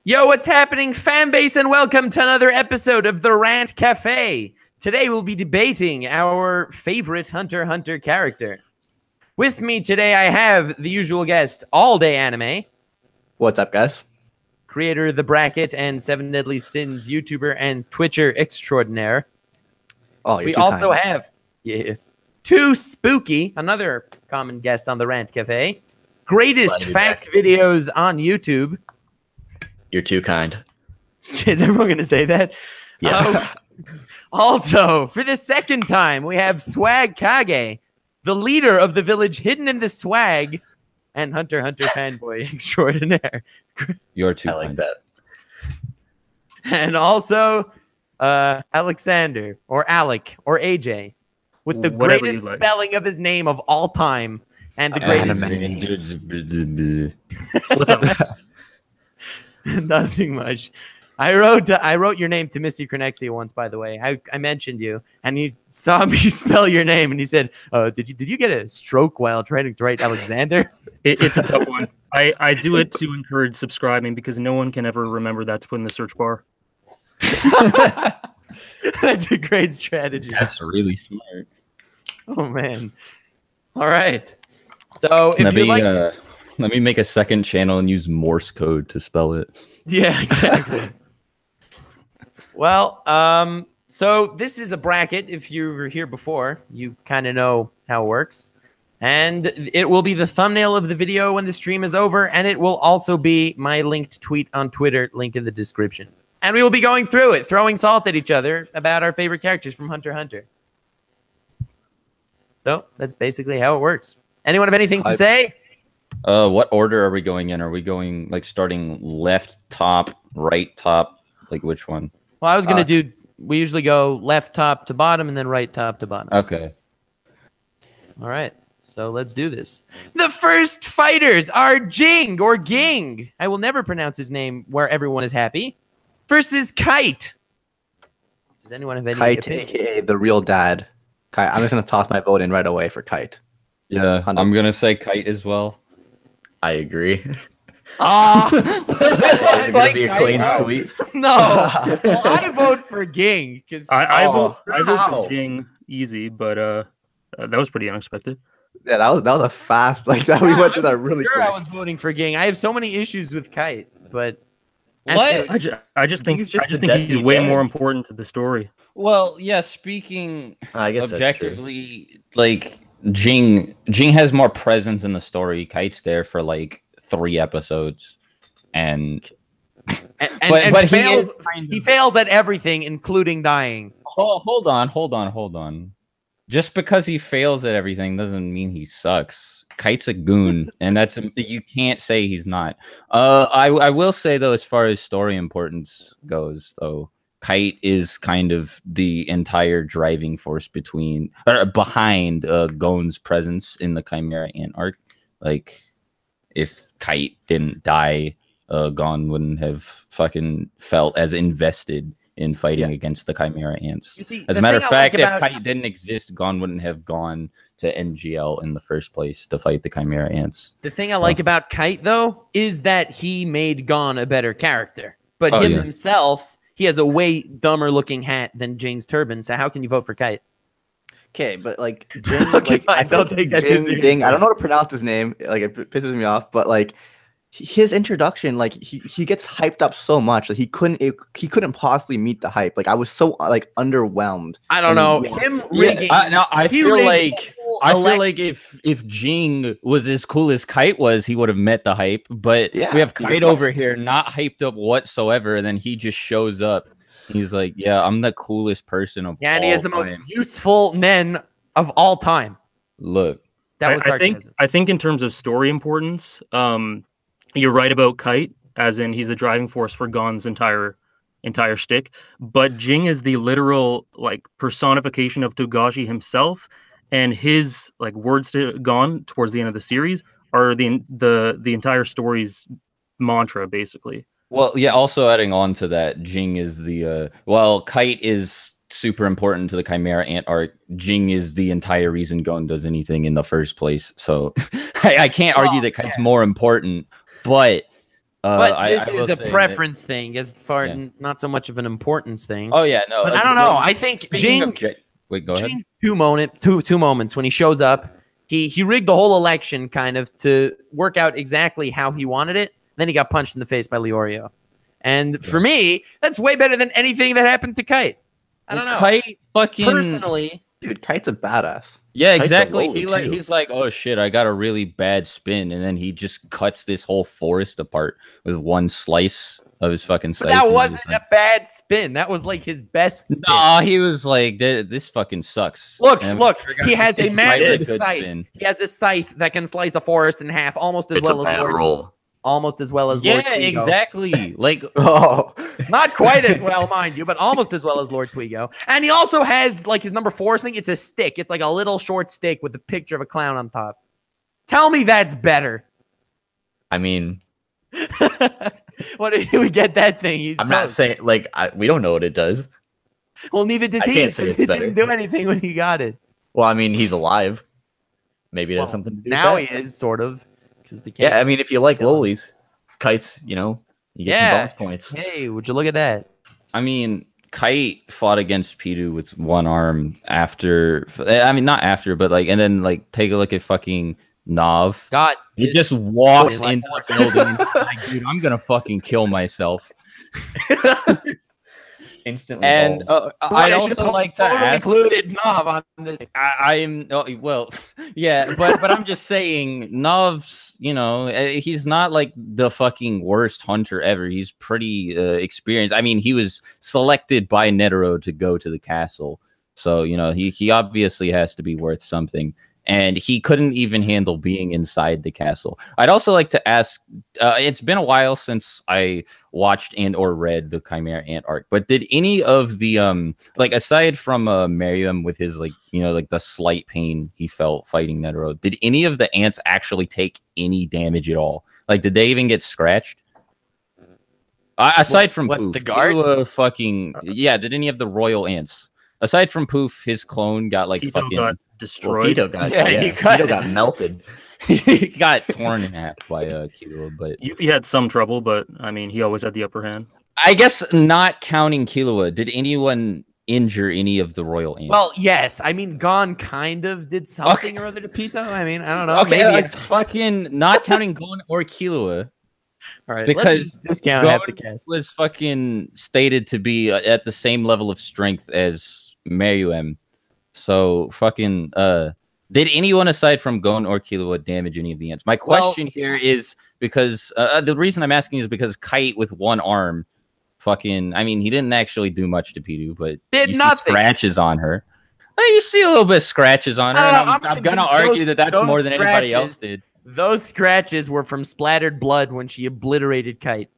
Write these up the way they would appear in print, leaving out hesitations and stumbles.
Yo, what's happening, fanbase, and welcome to another episode of the Rant Cafe. Today we'll be debating our favorite Hunter x Hunter character. With me today I have the usual guest, All Day Anime. What's up, guys? Creator of The Bracket and Seven Deadly Sins YouTuber and Twitcher extraordinaire. Oh, we also have, Too Spooky, another common guest on the Rant Cafe. Greatest fact videos on YouTube. You're too kind. Is everyone going to say that? Yes. Also, for the second time, we have Swag Kage, the leader of the village hidden in the swag, and Hunter x Hunter fanboy extraordinaire. You're too I like kind. that. And also, Alexander, or Alec, or AJ, with the Whatever greatest you like. spelling of his name of all time, and the greatest... What's up? Nothing much. I wrote your name to Misty Cronexia once, by the way. I mentioned you, and he saw me spell your name, and he said, did you get a stroke while trying to write Alexander? It's a tough one. I do it to encourage subscribing because no one can ever remember that to put in the search bar. That's a great strategy. That's really smart. Oh, man. All right. So if you like... let me make a second channel and use Morse code to spell it. Yeah, exactly. Well, so this is a bracket. If you were here before, you kind of know how it works. And it will be the thumbnail of the video when the stream is over, and it will also be my linked tweet on Twitter, link in the description. And we will be going through it, throwing salt at each other about our favorite characters from Hunter x Hunter. So that's basically how it works. Anyone have anything to say? What order are we going in? Are we going like starting left top, right top? Like which one? Well, I was going to do, we usually go left top to bottom and then right top to bottom. Okay. All right. So let's do this. The first fighters are Jing or Ging. I will never pronounce his name where everyone is happy. Versus Kite. Does anyone have any Kite, opinion? aka the real dad. Kite. I'm just gonna toss my vote in right away for Kite. Yeah, I'm gonna say Kite as well. I agree. It's It's gonna be a clean sweep. No. Well, I vote for Ging. I vote how? for Jing easy, but that was pretty unexpected. Yeah, that was a fast we went through that really Sure, quick. I was voting for Ging. I have so many issues with Kite, but... What? I just think He's just a he's deadbeat way dad. more important to the story. Well, yeah. Speaking I guess objectively, like Jing has more presence in the story. Kite's there for like 3 episodes, and but he fails at everything, including dying. hold on. Just because he fails at everything doesn't mean he sucks. Kite's a goon, and you can't say he's not. I will say though, as far as story importance goes, though, Kite is kind of the entire driving force behind Gon's presence in the Chimera Ant arc. Like, if Kite didn't die, Gon wouldn't have fucking felt as invested in fighting against the Chimera Ants. You see, As a matter of fact, if Kite didn't exist, Gon wouldn't have gone to NGL in the first place to fight the Chimera Ants. The thing I like about Kite, though, is that he made Gon a better character. But himself, he has a way dumber looking hat than Jing's turban. So how can you vote for Kite? Okay, but like Jing, Okay, fine, I don't take that too seriously. I don't know how to pronounce his name. Like it pisses me off, but like his introduction, like he gets hyped up so much that he couldn't possibly meet the hype. Like I was so like underwhelmed. I don't know. Him rigging. I feel like if Jing was as cool as Kite was, he would have met the hype. But we have Kite over here not hyped up whatsoever, and then he just shows up. He's like, "Yeah, I'm the coolest person of all and he is the time. most useful men of all time." Look, that was sarcasm. I think in terms of story importance, you're right about Kite, as in he's the driving force for Gon's entire shtick. But Jing is the literal like personification of Togashi himself, and his like words to Gon towards the end of the series are the entire story's mantra, basically. well, yeah. Also, adding on to that, Jing is the Kite is super important to the Chimera Ant arc. Jing is the entire reason Gon does anything in the first place. So I can't argue that Kite's more important. But But I this will is a say that- preference thing, as far Yeah. not so much of an importance thing. Oh yeah, no. But I don't know. I think Speaking of Jing, wait, go ahead. Jing's two moments when he shows up. He rigged the whole election kind of to work out exactly how he wanted it. Then he got punched in the face by Leorio. And for me, that's way better than anything that happened to Kite. I don't know. Kite fucking Personally, Dude, Kite's a badass. Yeah, Kite's a exactly. lowly, too. He's like, oh shit, I got a really bad spin, and then he just cuts this whole forest apart with one slice of his fucking but scythe. that and wasn't everything. a bad spin. That was like his best spin. Nah, he was like, this fucking sucks. Look, And look, I he has a did massive a good scythe. spin. He has a scythe that can slice a forest in half almost as It's a well bad as Lord, roll. almost as well as Yeah, Lord Twigo. exactly. Like, Oh, Not quite as well, mind you, but almost as well as Lord Twigo. And he also has like his number 4 thing. It's a stick. It's like a little short stick with a picture of a clown on top. Tell me that's better. I mean, What if we get that thing? He's I'm not toast. saying like we don't know what it does. Well, neither does I he. can't say 'cause it's he better. didn't do anything when he got it. Well, I mean, he's alive. Maybe it has Well, something to do now with that. he is sort of because the Yeah, I mean, if you like kill him. lolies, Kites, you know, you get Yeah. some bonus points. Hey, would you look at that? I mean, Kite fought against Peto with one arm after. I mean, not after, but like, and then like, take a look at fucking Nav. Got He this- just walks like- into the building like, dude, I'm gonna fucking kill myself. Instantly. And balls. I'd I should also like to totally ask. included Nav on this. I'm well, yeah, but I'm just saying, Nov's, you know, he's not like the fucking worst hunter ever. He's pretty experienced. I mean, he was selected by Netero to go to the castle, so you know he obviously has to be worth something. And he couldn't even handle being inside the castle. I'd also like to ask, it's been a while since I watched and or read the Chimera Ant arc, but did any of the, like aside from Merriam with his like, you know, like the slight pain he felt fighting Netero, did any of the ants actually take any damage at all? Like, did they even get scratched? Aside from what, Poof, the guards? fucking, yeah, did any of the royal ants? Aside from Poof, his clone got like Peto fucking... got well, destroyed. Peto got, Yeah, yeah, you got- Peto got melted. he got torn in half by Kilo, but Yuppie had some trouble, but I mean, he always had the upper hand. I guess not counting Killua, did anyone injure any of the royal ants? Well, yes. I mean, Gon kind of did something Okay. or other to Peto. I mean, I don't know. okay, Maybe. like fucking not counting Gon or Killua, All right, because let's discount half the Gon cast. was fucking stated to be at the same level of strength as Meruem. So fucking did anyone aside from Gon or Killua damage any of the ants? My question here is because the reason I'm asking is because Kite with one arm, fucking, I mean, he didn't actually do much to Pitu, but Did you see nothing. scratches on her. You see a little bit of scratches on her, I and don't know, I'm I'm gonna convinced argue that that's those more than anybody scratches- else did. Those scratches were from splattered blood when she obliterated Kite.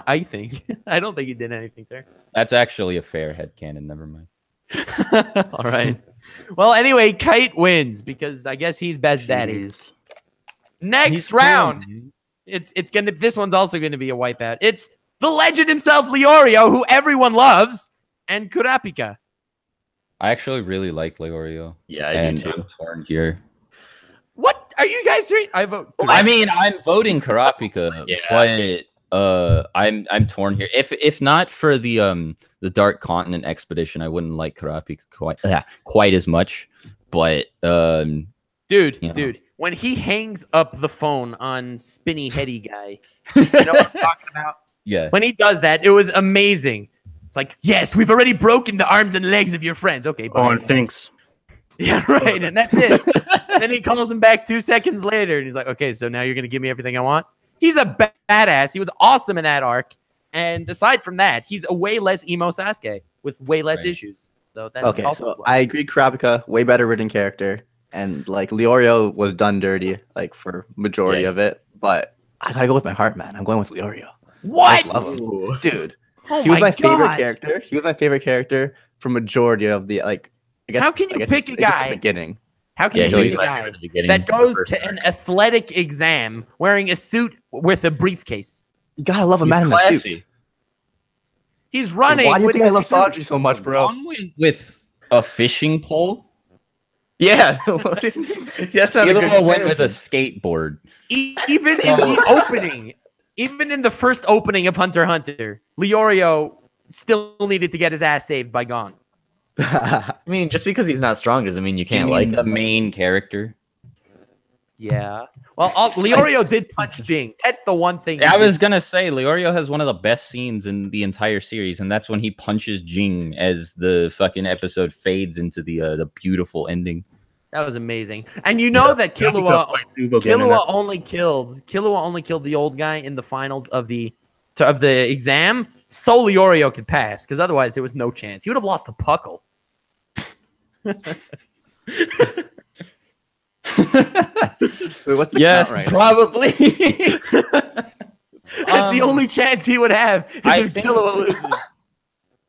I think. I don't think he did anything there. That's actually a fair headcanon. Never mind. All right. Well, anyway, Kite wins because I guess he's best daddy. Jeez. Next He's round, cool, man. it's gonna. This one's also gonna be a wipeout. It's the legend himself, Leorio, who everyone loves, and Kurapika. I actually really like Leorio. Yeah, I and do I'm too. torn here. What are you guys doing? I vote. I mean, I'm voting Kurapika, Yeah. but I'm torn here. If not for the Dark Continent expedition, I wouldn't like Kurapika quite as much. But dude, you know. dude, when he hangs up the phone on Spinny Heady guy, you know what I'm talking about? yeah, When he does that, it was amazing. It's like, yes, we've already broken the arms and legs of your friends. Okay, bye. Oh, and thinks. Yeah, right, and that's it. Then he calls him back 2 seconds later, and he's like, okay, so now you're going to give me everything I want? He's a badass. He was awesome in that arc. And aside from that, he's a way less emo Sasuke with way less Right. issues. So that's Okay, also so I agree. Kurapika, way better written character, and like Leorio was done dirty, like for majority Yeah. of it. But I gotta go with my heart, man. I'm going with Leorio. What? I love him, Ooh. dude. Oh He was my favorite God. character. He was my favorite character for majority of the like. I guess. How can I you guess pick a it's the guy? beginning. How can Yeah, you he pick was a my guy favorite at the beginning. that goes First to arc. an athletic exam wearing a suit with a briefcase? You gotta love a He's man in a suit. classy. He's running. Why do you with think I a love suit. Sanji so much, bro? Gon went with a fishing pole. Yeah. That's not a good Killua went with a comparison. skateboard. Even in the opening, even in the first opening of Hunter x Hunter, Leorio still needed to get his ass saved by Gon. I mean, just because he's not strong doesn't mean you You can't mean like the him. main character. Yeah. Well, Leorio did punch Jing. That's the one thing. I was gonna say Leorio has one of the best scenes in the entire series, and that's when he punches Jing as the fucking episode fades into the beautiful ending. That was amazing. And you know that Killua only killed the old guy in the finals of the exam, so Leorio could pass, because otherwise there was no chance. He would have lost to Puckle. Wait, what's the count right now? probably. That's the only chance he would have is I if think- Killua loses.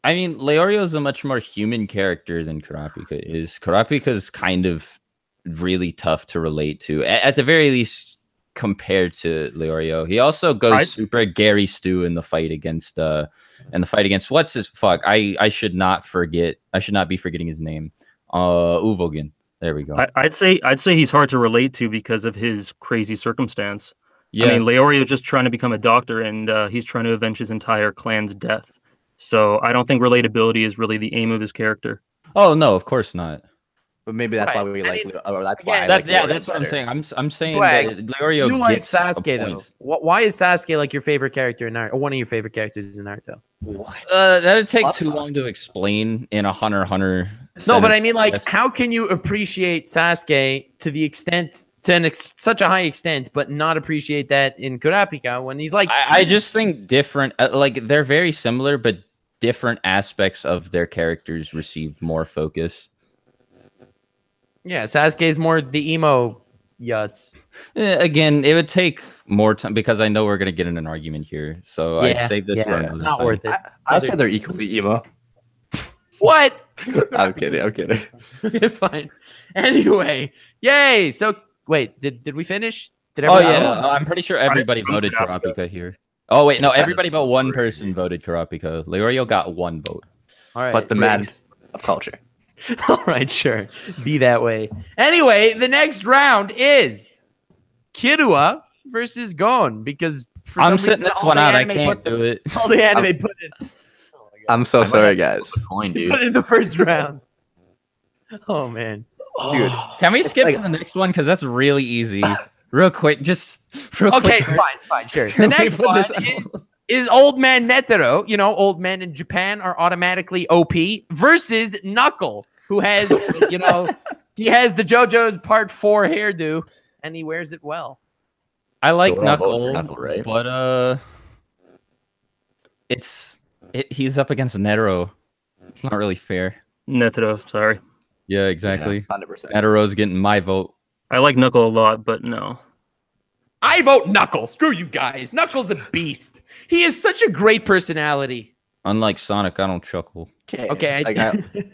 I mean, Leorio is a much more human character than Kurapika is. Kurapika's kind of really tough to relate to, at the very least, compared to Leorio. He also goes super Gary Stu in the fight against what's his fuck? I should not be forgetting his name. Uvogin. There we go. I'd say he's hard to relate to because of his crazy circumstance. Yeah. I mean, Leorio is just trying to become a doctor, and he's trying to avenge his entire clan's death. So I don't think relatability is really the aim of his character. Oh no, of course not. But maybe that's Right. why we I like. mean, Or that's again, why. I That, like yeah, Leorio that's what I'm better. saying. I'm saying Swag, that Leorio You like gets the Sasuke though. points. Why is Sasuke like your favorite character in Naruto? Or one of your favorite characters in Naruto? That'd take Love too long to explain in a Hunter x Hunter. No, but sentence. I mean, like, Yes. how can you appreciate Sasuke to the extent, such a high extent, but not appreciate that in Kurapika when he's like? I just think different, like they're very similar, but different aspects of their characters receive more focus. Yeah, Sasuke's more the emo yuts. Again, it would take more time because I know we're gonna get in an argument here. So I'd save this for another not time. worth it. I said they're equally emo. What? I'm kidding. I'm kidding. Fine. Anyway, yay! So wait, did we finish? Did Oh everyone? yeah, I'm pretty sure everybody voted Kurapika here. Oh wait, no, everybody but one person voted Kurapika. Leorio got one vote. All right. But the great. man of culture. All right, sure. Be that way. Anyway, the next round is Kirua versus Gon, because for I'm some sitting reason, this all one the out. I anime can't put do it. All the anime put it I'm so sorry, guys. A coin, dude. in the first round. Oh man. Dude, Can we skip like- to the next one? Because that's really easy. Real quick, just real Okay, quick. it's fine, sure. The Can we next put one this- is Old Man Netero. You know, old men in Japan are automatically OP versus Knuckle, who has, you know, he has the JoJo's Part 4 hairdo, and he wears it well. I like So we're all voting for Knuckle, Knuckle, right? but he's up against Netero. It's not really fair. Netero, sorry. Yeah, exactly. 100%. Netero's getting my vote. I like Knuckle a lot, but no. I vote Knuckle. Screw you guys. Knuckle's a beast. He has such a great personality. Unlike Sonic, I don't chuckle. Okay, Like,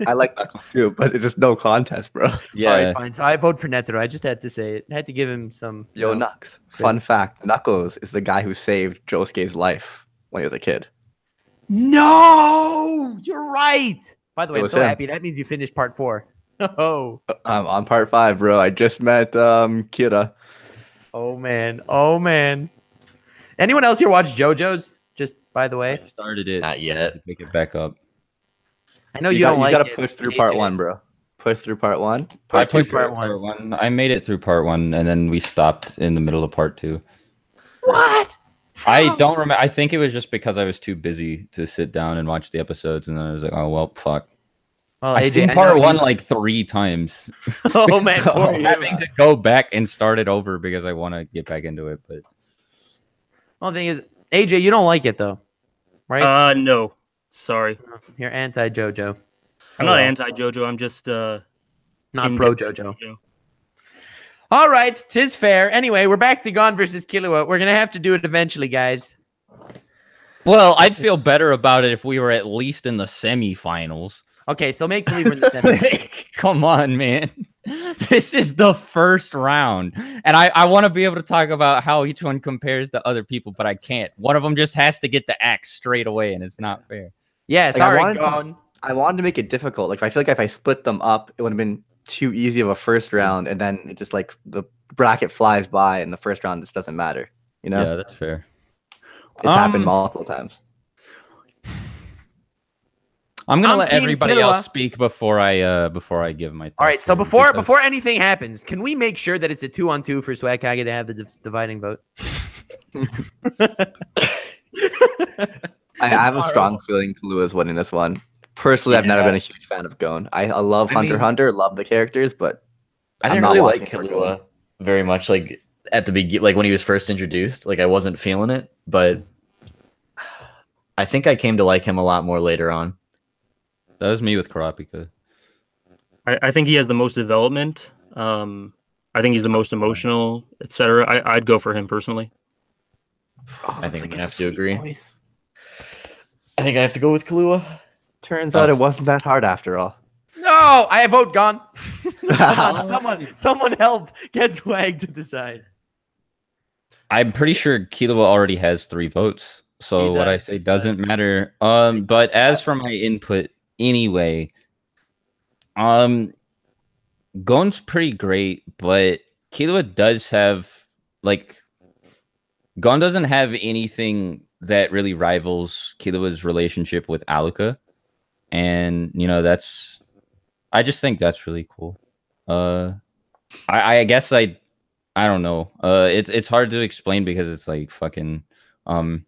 I like Knuckles too, but it's just no contest, bro. Yeah, All right, fine. So I vote for Netero. I just had to say it. I had to give him some. Yo, you know. Nux. Fun fact: Knuckles is the guy who saved Josuke's life when he was a kid. No, you're right. By the way, It I'm was so him. happy. That means you finished Part 4. Oh, I'm on part 5, bro. I just met Kira. oh man, oh man. Anyone else here watch JoJo's? Just by the way, I started it. Not yet. Pick it back up. I know you don't like gotta it. push through part AJ. 1, bro. Push through part 1. I Push through pushed part part one. one. I made it through part 1, and then we stopped in the middle of part 2. What? I don't remember. I think it was just because I was too busy to sit down and watch the episodes, and then I was like, "Oh well, fuck." Well, I've AJ, seen I part know 1 you- like 3 times. Oh man, poor I'm you. having to go back and start it over because I want to get back into it. But Well, the thing is, AJ, you don't like it though, right? No. Sorry. You're anti JoJo, I'm not anti JoJo. I'm just not in- pro JoJo. All right, 'tis fair. Anyway, we're back to Gon versus Killua. We're gonna have to do it eventually, guys. well, I'd feel better about it if we were at least in the semifinals. Okay, so make believe we're in the semi. Come on, man. This is the first round. And I want to be able to talk about how each one compares to other people, but I can't. One of them just has to get the axe straight away, and it's not fair. Yeah, Like, I sorry, wanted to- Gon. I wanted to make it difficult. Like, I feel like if I split them up, it would have been too easy of a first round, and then it just like the bracket flies by, and the first round just doesn't matter. You know, Yeah, that's fair. it's happened multiple times. I'm gonna I'm let Team everybody Killua. else speak before I give my thoughts. All right, so here, before because- before anything happens, can we make sure that it's a 2-on-2 for Swag Kage to have the dividing vote? I have a strong feeling Kahlua is winning this one. Personally, I've never Yeah. been a huge fan of Gon. I love I Hunter mean- x Hunter, love the characters, but I I'm didn't not really watching like for Killua very much. Like at the beginning, like when he was first introduced, like I wasn't feeling it, but I think I came to like him a lot more later on. that was me with Karapika. I think he has the most development. I think he's the most emotional, etc. I'd go for him personally. I think I'm gonna have to agree. I think I have to go with Killua. Turns out it wasn't that hard after all. No, I vote gone. someone help get Swag to decide. I'm pretty sure Killua already has 3 votes, so He what I does, say he doesn't does. matter. But as for my input, anyway, Gon's pretty great, but Killua does have like Gon doesn't have anything that really rivals Killua's relationship with Aluka, and you know I just think that's really cool. I guess I don't know. It's hard to explain because it's like fucking Well,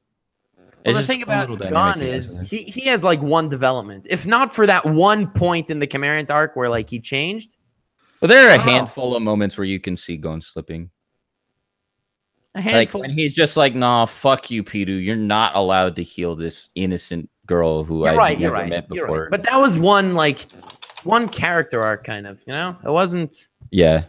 it's the just thing a fun about little dynamic Gon he has is with it. he has like one development. If not for that one point in the Camarant arc where like he changed, But there are a Wow. handful of moments where you can see Gon slipping. a Like handful. when he's just like, "Nah, fuck you, Peto. You're not allowed to heal this innocent girl who You're I've right. never You're right. met You're before." right. But that was one character arc, kind of. You know, it wasn't. Yeah,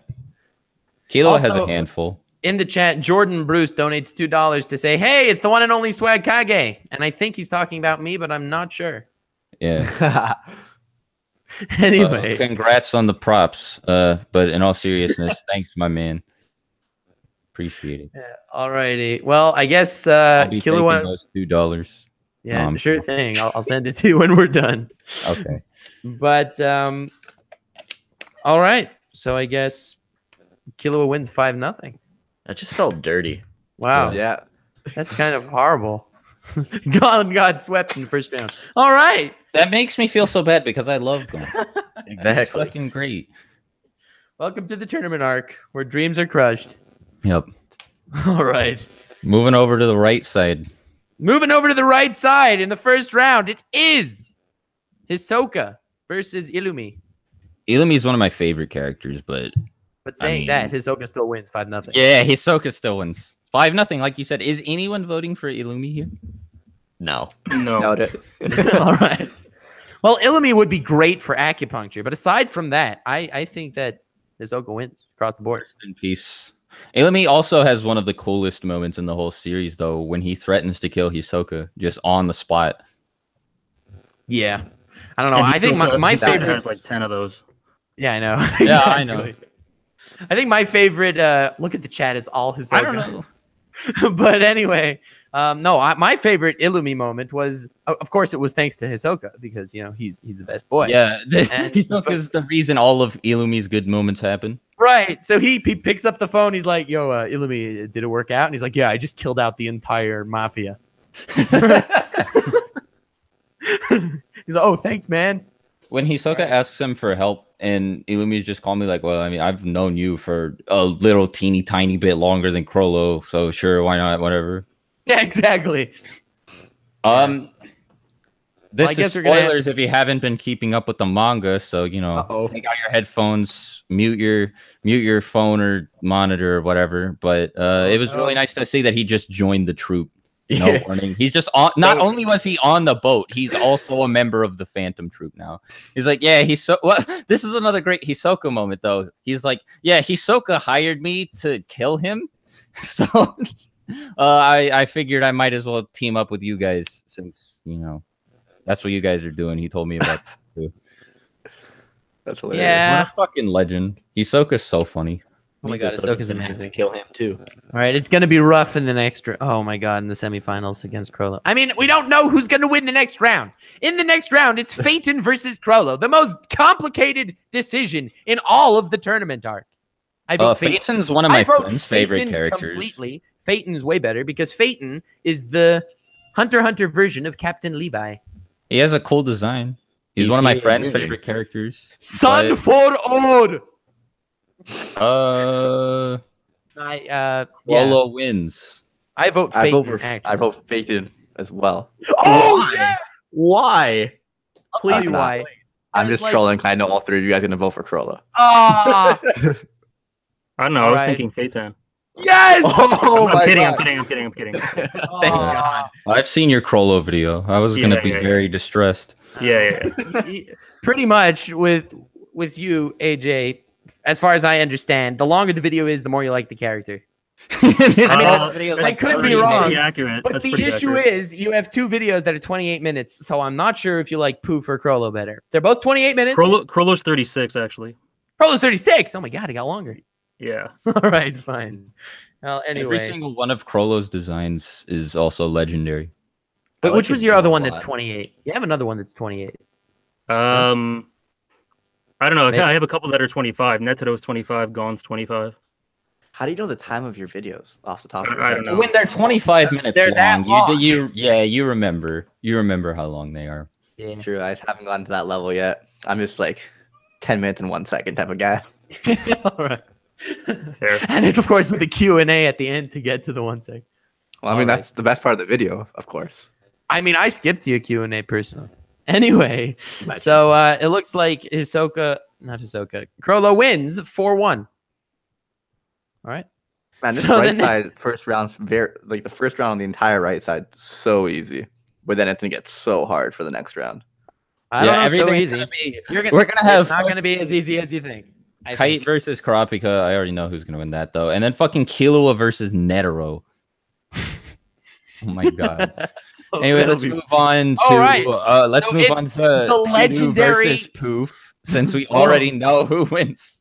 Killua has a Also- handful. In the chat, Jordan Bruce donates $2 to say, "Hey, it's the one and only Swag Kage," and I think he's talking about me, but I'm not sure. Yeah. Anyway, Congrats on the props. But in all seriousness, thanks, my man. Appreciate it. alrighty. Well, I guess I'll be taking Killua. those $2. Yeah, sure thing. I'll send it to you when we're done. Okay. But all right. So I guess Killua wins 5-0. That just felt dirty. Wow, Yeah. that's kind of horrible. Gon got swept in the first round. All right. That makes me feel so bad because I love Gon. It's Exactly. fucking great. Welcome to the tournament arc where dreams are crushed. Yep. All right. Moving over to the right side. Moving over to the right side in the first round, it is Hisoka versus Illumi. Illumi is one of my favorite characters, but But saying mean- that, Hisoka still wins 5-0. yeah, Hisoka still wins 5-0. Like you said, is anyone voting for Illumi here? No. No. Doubt it. All right. Well, Illumi would be great for acupuncture, but aside from that, I think that Hisoka wins across the board. Rest in peace. Illumi also has one of the coolest moments in the whole series, though, when he threatens to kill Hisoka just on the spot. Yeah. I don't know. And I think my Hisoka favorite. has like 10 of those. Yeah, I know. Yeah, I know. Exactly. I think my favorite. Look at the chat. It's all Hisoka. I don't know. But anyway, my favorite Illumi moment was, of course, it was thanks to Hisoka because he's the best boy. Yeah, And- Hisoka's the reason all of Illumi's good moments happen. Right. So he picks up the phone. He's like, "Yo, Illumi, did it work out?" And he's like, "Yeah, I just killed out the entire mafia." He's like, "Oh, thanks, man." When Hisoka asks him for help, and Illumi's just calmly like, "Well, I mean, I've known you for a little teeny tiny bit longer than Krolow, so sure, why not? Whatever." Yeah, exactly. This I is guess we're gonna spoilers if you haven't been keeping up with the manga, so Uh-oh. take out your headphones, mute your phone or monitor or whatever. But it was really nice to see that he just joined the troop. No Yeah. warning. He's just on. Not only was he on the boat, he's also a member of the Phantom Troop now. He's like, yeah, this is another great Hisoka moment, though. He's like, yeah, Hisoka hired me to kill him, so I figured I might as well team up with you guys since that's what you guys are doing. He told me about it too. That's hilarious. Yeah. What a fucking legend. Hisoka's so funny. Oh my Means god, Ahsoka's Ahsoka's gonna have to amazing. kill him too. All right, it's gonna be rough in the next. Oh my god, in the semifinals against Krolow. I mean, we don't know who's gonna win the next round. In the next round, it's Phaeton versus Krolow, the most complicated decision in all of the tournament arc. I vote Phaeton. Phaeton's one of I my vote friend's favorite Phaeton characters. completely. Phaeton's way better because Phaeton is the Hunter x Hunter version of Captain Levi. He has a cool design. He's one of my friend's favorite characters. Son but- for Ord. Krolow wins. I vote I Phaeton. vote for actually. I vote Phaeton as well. Oh Why? yeah. Why? I'll tell Please you not. why. I'm Because, just like- trolling. I know all three of you guys are gonna vote for Krolow. Ah. I don't know. I was Alright. thinking Phaeton. Yes. Oh I'm kidding. I'm kidding. Thank Oh. God. I've seen your Krolow video. I was gonna be Yeah. very distressed. Yeah. Pretty much with you, AJ. As far as I understand, the longer the video is, the more you like the character. I mean, I could be wrong. Pretty accurate. But That's the pretty issue accurate. is, you have two videos that are 28 minutes, so I'm not sure if you like Poof or Krolow better. They're both 28 minutes. Krolow's 36 actually. Krolow's 36. Oh my god, it got longer. Yeah. All right, fine. Well, Every anyway, single one of Krolow's designs is also legendary. but I which like was it your other a one lot. that's 28? You have another one that's 28. I don't know. Maybe- I have a couple that are 25. Neto's 25. Gon's 25. How do you know the time of your videos off the top of your I head? don't know. When they're 25 minutes They're that long, long. you remember how long they are. Yeah. True, I haven't gotten to that level yet. I'm just like 10 minutes and 1 second type of guy. All right. Fair. And it's of course with a Q&A at the end to get to the 1 second. Well, I mean, Alright. that's the best part of the video, of course. I mean, I skipped your Q&A personally. Anyway, so it looks like Krolow wins 4-1. All right. Man, this So right then- side first round's very like the first round on the entire right side so easy, but then it's gonna get so hard for the next round. I don't know, so everything's easy. gonna be- We're gonna have It's not going to be as easy as you think. I Kite think. versus Karapika. I already know who's gonna win that though. And then fucking Killua versus Netero. Oh my god. Anyway, That'll let's be- move on to All right. let's So move it's on to the Peto legendary- versus Poof, since we already know who wins.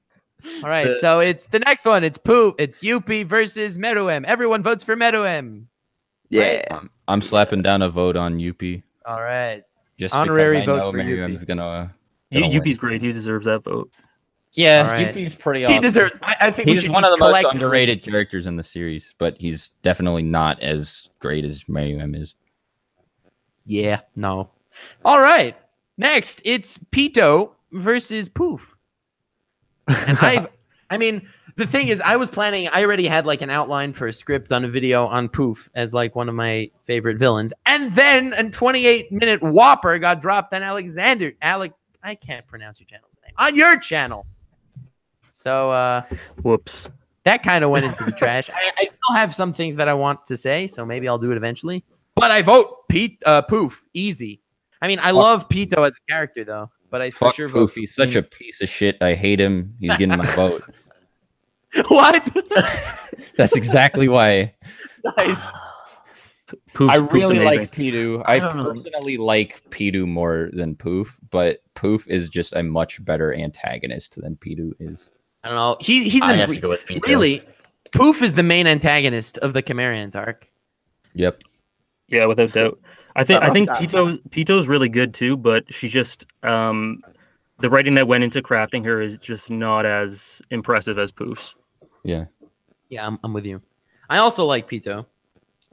All right, so it's the next one. It's Poof. It's Yuppie versus Meadow. Everyone votes for Meadow. Yeah. I'm slapping down a vote on Yuppie. All right. Just Honorary because I vote know for Miriam's gonna Yuppie's win. great. He deserves that vote. Yeah, All right. Yuppie's pretty He awesome. deserves. I think we He's should one of the each most collectively- underrated characters in the series, but he's definitely not as great as Miriam is. Yeah. No. All right. Next, it's Peto versus Poof. And I mean, the thing is, I already had like an outline for a script on a video on Poof as like one of my favorite villains. And then a 28-minute whopper got dropped on I can't pronounce your channel's name. On your channel. So Whoops. that kind of went into the trash. I still have some things that I want to say, so maybe I'll do it eventually. But I vote Poof. Easy. I mean, I love Peto as a character, though. But I for Fuck sure Poof. vote. He's such a piece of shit. I hate him. He's getting my vote. What? That's exactly why. Nice. Poof's I really amazing. like Peto. I don't know. personally like Peto more than Poof, but Poof is just a much better antagonist than Peto is. I don't know. He's I the, have to go with Peto. really. Poof is the main antagonist of the Chimeriant arc. Yep. Yeah, without So- doubt. I think that- Peto's really good too, but she just the writing that went into crafting her is just not as impressive as Poof's. Yeah. Yeah, I'm with you. I also like Peto,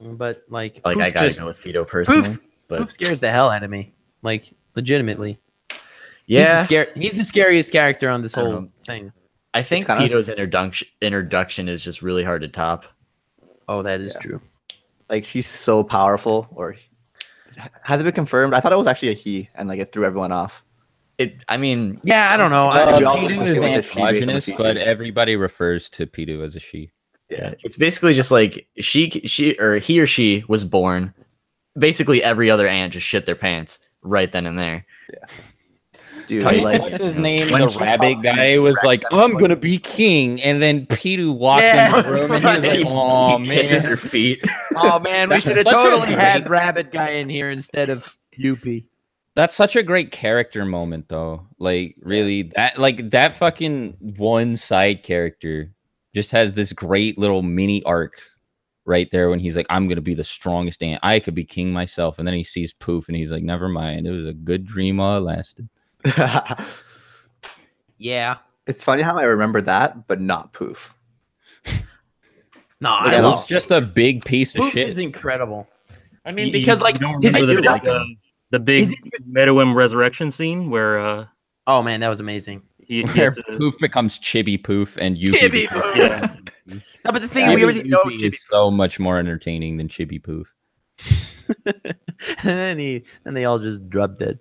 but like Like Poof I gotta just go with Peto personally. Poof's- But Poof scares the hell out of me. Like legitimately. yeah, He's the scariest character on this I don't whole know. thing. I think kinda- Peto's introduction is just really hard to top. Oh, that is Yeah. true. Like she's so powerful. Or has it been confirmed? I thought it was actually a he, and like it threw everyone off. I mean, Yeah, I don't know. we also Peto see is what the she androgynous, basically but is. everybody refers to Peto as a she. yeah, it's basically just like he or she was born. Basically, every other ant just shit their pants right then and there. Dude, What's like his name? when The she rabbit talked guy to was Rex, like, that was "I'm gonna be king," and then Peto walked Yeah, in the room and he was like, He- "Oh he kisses man." her feet. Oh man, we That's should have such a totally great- had Rabbit Guy in here instead of Yuppie. That's such a great character moment, though. Like, really, that fucking one side character just has this great little mini arc right there when he's like, I'm gonna be the strongest ant. I could be king myself. And then he sees Poof and he's like, never mind. It was a good dream while it lasted. Yeah. It's funny how I remember that, but not Poof. No, Like, I I love Poof's just a big piece of Poof shit. is incredible. I mean, You- because you like don't his remember introduction. the big Is it- Meadow resurrection scene where Oh man, that was amazing. he Where had to, Poof becomes Chibi Poof and Yuppie. Chibi becomes- Poof. yeah. No, but the thing Chibi we already know Yuppie Chibi is so much more entertaining than Chibi Poof. and then they all just drop dead.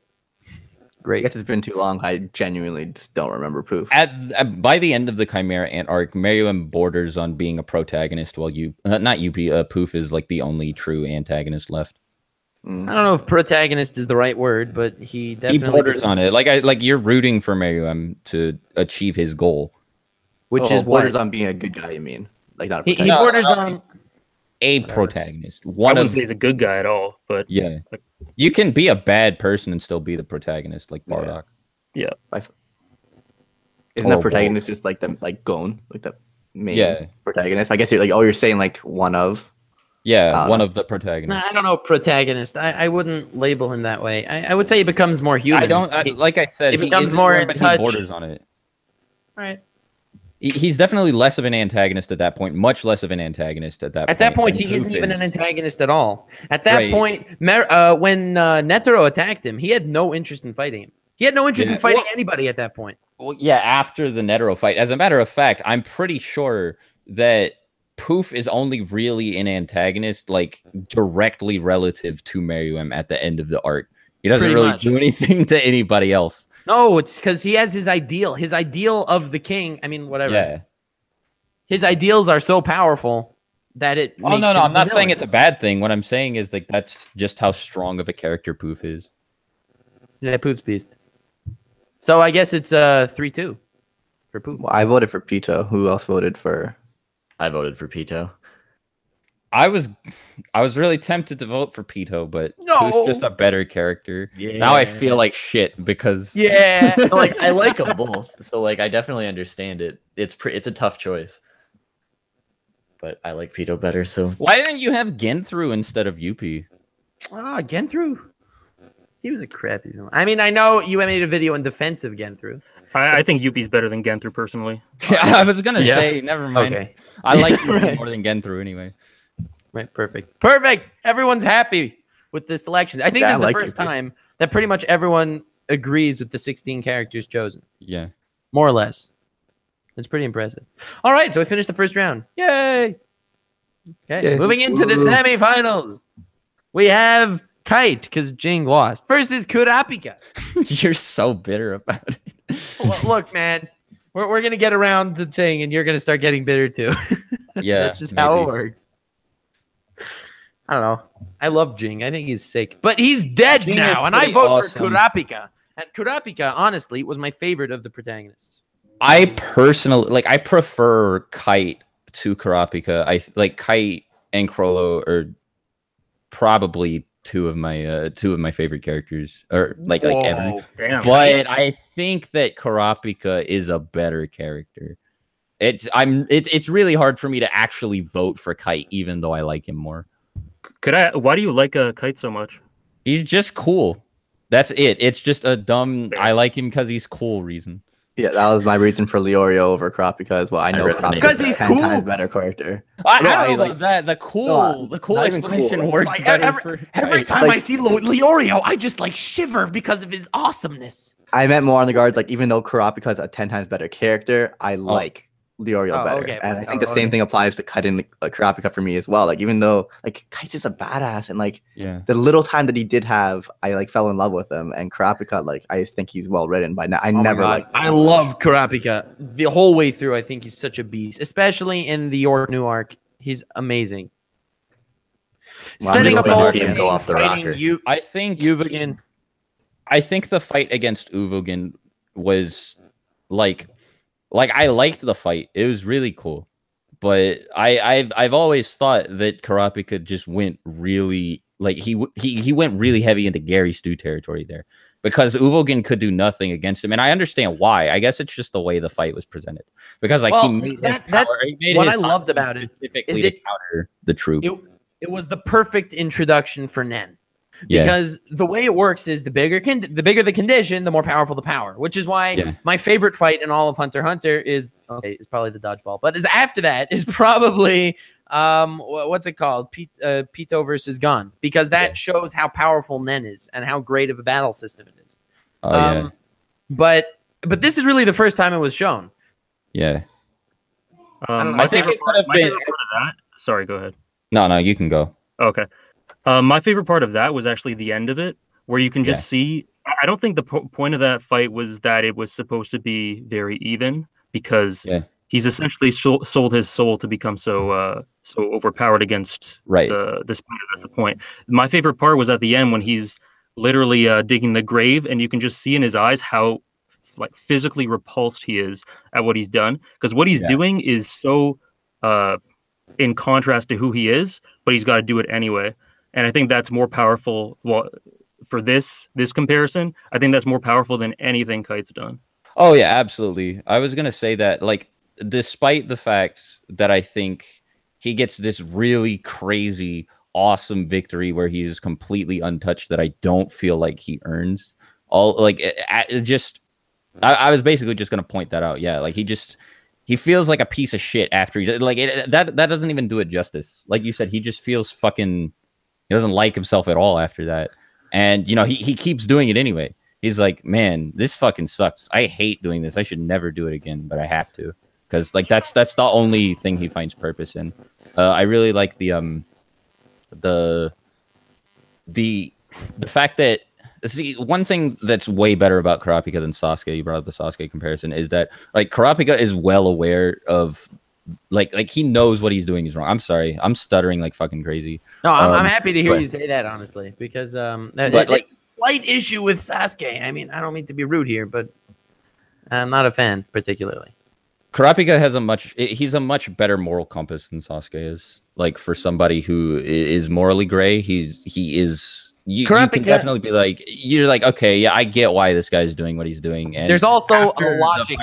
I Great. guess it's been too long. I genuinely just don't remember Poof. By the end of the Chimera Ant arc, Meruem borders on being a protagonist, while not Yuppie, Poof is like the only true antagonist left. I don't know if protagonist is the right word, but he definitely He borders on it. Like you're rooting for Meruem to achieve his goal. which Oh, is what borders on being a good guy. You mean like not? A he protagonist. borders no. on. A protagonist. I One wouldn't of say he's a good guy at all, but yeah. You can be a bad person and still be the protagonist, like Yeah. Bardock. yeah. Isn't the Oh, protagonist just like the Gon, like the main Yeah. protagonist? I guess you're like, oh, you're saying like one of. Yeah, one know. of the Nah, protagonists. I don't know protagonist. I wouldn't label him that way. I would say he becomes more human. I don't like I said. He becomes isn't more one, in but touch. He borders on it. Right. He's definitely less of an antagonist at that point. Much less of an antagonist at that. At that point, than he isn't Poof even is. an antagonist at all. At that Right. point, when Netero attacked him, he had no interest in fighting him. He had no interest Yeah. in fighting Well- anybody at that point. Well, yeah, after the Netero fight. As a matter of fact, I'm pretty sure that Poof is only really an antagonist, like directly relative to Meruem at the end of the arc. He doesn't Pretty really much. do anything to anybody else. No, it's because he has his ideal of the king. I mean, whatever. Yeah. His ideals are so powerful that it. Oh makes no, him I'm not the saying villain. it's a bad thing. What I'm saying is like that's just how strong of a character Poof is. Yeah, Poof's beast. So I guess it's 3-2 for Poof. Well, I voted for Peto. Who else voted for? I voted for Peto. I was really tempted to vote for Peto, but No. Poof's just a better character. Now I feel like shit because Yeah. Like I like them both, so like I definitely understand it. It's a tough choice, but I like Peto better. So why didn't you have Genthru instead of Yuppie? Genthru. He was a crappy villain. I mean, I know you made a video in defense of Genthru. I think Yuppie's better than Genthru personally. I was gonna Yeah. say never mind. Okay. I like Yuppie Right. more than Genthru anyway. Right. Perfect. Perfect. Everyone's happy with this selection. I think Yeah, this I is the like first Yuppie. time that pretty much everyone agrees with the 16 characters chosen, Yeah. more or less. It's pretty impressive. All right, so we finished the first round. Yay! Okay, Yay. moving into the Woo. semifinals. We have Kite, because Jing lost, versus Kurapika. You're so bitter about it. Look, man, we're going to get around the thing, and you're going to start getting bitter too. Yeah. That's just how it maybe. works. I don't know. I love Jing. I think he's sick. But he's dead Jing is now, and I pretty vote awesome. for Kurapika. And Kurapika, honestly, was my favorite of the protagonists. I personally I prefer Kite to Kurapika. I like Kite and Krolow are probably two of my favorite characters, or like ever. Whoa. Damn. But I think that Kurapika is a better character. It's really hard for me to actually vote for Kite, even though I like him more. Why do you like Kite so much? He's just cool. That's it. It's just a dumb. I like him because he's cool reason. Yeah, that was my reason for Leorio over Kurapika as well. I know resonate with Kurapika's that. 'Cause he's 10 cool. times better character. I No, don't I know like- about that. The cool not even explanation cool. works Like, better every for time like- I see Leorio, I just like shiver because of his awesomeness. I meant more on the guards, like even though Kurapika's a 10 times better character, I like Leorio Oh, better. okay, And I okay, think the okay. same thing applies to Kite and Kurapika for me as well. Like even though like Kite's just a badass and like yeah. the little time that he did have, I like fell in love with him. And Kurapika, like I think he's well written by now. I Oh my never God. liked I love Kurapika the whole way through. I think he's such a beast, especially in the York New arc. He's amazing. Well, I'm Setting just up waiting to all see him the go off the fighting rocker. you I think Yuvigan. I think the fight against Uvogen was like I liked the fight. It was really cool. But I've always thought that Kurapika just went really like he went really heavy into Gary Stu territory there. because Uvogin could do nothing against him, and I understand why. I guess it's just the way the fight was presented, because like Well, he made his that- power. He made what his I loved haki about it specifically is to it- counter the troop. It was the perfect introduction for Nen. Yeah. Because the way it works is the bigger the condition, the more powerful the power. Which is why my favorite fight in all of Hunter x Hunter is probably the dodgeball, but is after that is probably what's it called, Peto versus Gon, because that shows how powerful Nen is and how great of a battle system it is. But this is really the first time it was shown. Yeah. My favorite part of that. Sorry, go ahead. No, you can go. Okay. My favorite part of that was actually the end of it, where you can just see. I don't think the point of that fight was that it was supposed to be very even, because he's essentially sold his soul to become so overpowered against the spider. That's the point. My favorite part was at the end when he's literally digging the grave, and you can just see in his eyes how like physically repulsed he is at what he's done, because what he's doing is so in contrast to who he is, but he's got to do it anyway. And I think that's more powerful. Well, for this comparison, I think that's more powerful than anything Kite's done. Oh yeah, absolutely. I was gonna say that, like, despite the fact that I think he gets this really crazy, awesome victory where he's completely untouched, that I don't feel like he earns. I was basically just gonna point that out. Yeah, like he feels like a piece of shit after he that doesn't even do it justice. Like you said, he just feels fucking. He doesn't like himself at all after that. And, you know, he keeps doing it anyway. He's like, man, this fucking sucks. I hate doing this. I should never do it again, but I have to. Because, like, that's the only thing he finds purpose in. I really like the fact that, see, one thing that's way better about Kurapika than Sasuke, you brought up the Sasuke comparison, is that, like, Kurapika is well aware of, like he knows what he's doing is wrong. I'm sorry, I'm stuttering like fucking crazy. No, I'm happy to hear you say that, honestly, because like slight issue with Sasuke. I mean, I don't mean to be rude here, but I'm not a fan particularly. Kurapika has he's a much better moral compass than Sasuke is. Like, for somebody who is morally gray, he is. You can definitely be like, you're like, okay, yeah, I get why this guy's doing what he's doing. And there's also a logic.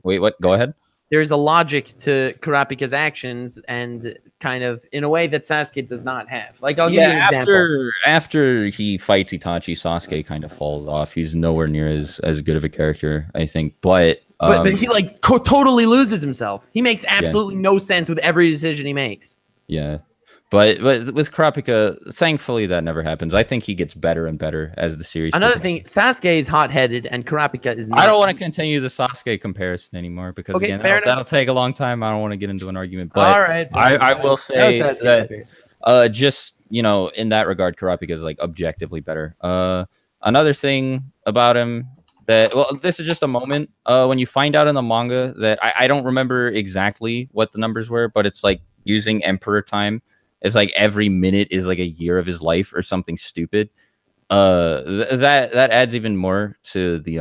Wait, what? Go ahead. There's a logic to Kurapika's actions, and kind of in a way that Sasuke does not have. Like, I'll give you an example. After he fights Itachi, Sasuke kind of falls off. He's nowhere near as good of a character, I think. But he like totally loses himself. He makes absolutely no sense with every decision he makes. Yeah. But with Kurapika, thankfully that never happens. I think he gets better and better as the series. Another thing, Sasuke is hot-headed and Kurapika is not. I don't want to continue the Sasuke comparison anymore, because again, that'll take a long time. I don't want to get into an argument. But all right, I will say that just, you know, in that regard, Kurapika is like objectively better. Another thing about him that, well, this is just a moment when you find out in the manga that I don't remember exactly what the numbers were, but it's like using Emperor time. It's like every minute is like a year of his life or something stupid. That adds even more to the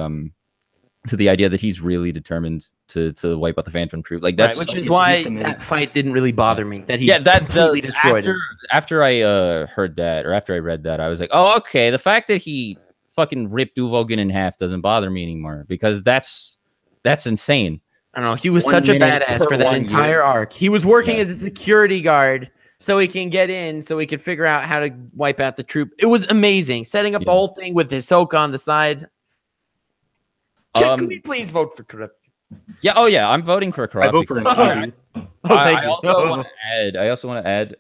idea that he's really determined to wipe out the Phantom Troop. Like, that's which is why that fight didn't really bother me. That he completely destroyed him. After I heard that, or after I read that, I was like, oh, okay. The fact that he fucking ripped Uvogin in half doesn't bother me anymore, because that's insane. I don't know. He was such a badass for that entire arc. He was working as a security guard, so he can get in, so he can figure out how to wipe out the troop. It was amazing. Setting up the whole thing with Hisoka on the side. Can we please vote for Kurapika? Yeah, oh yeah, I'm voting for Kurapika. I vote for him. I also want to add,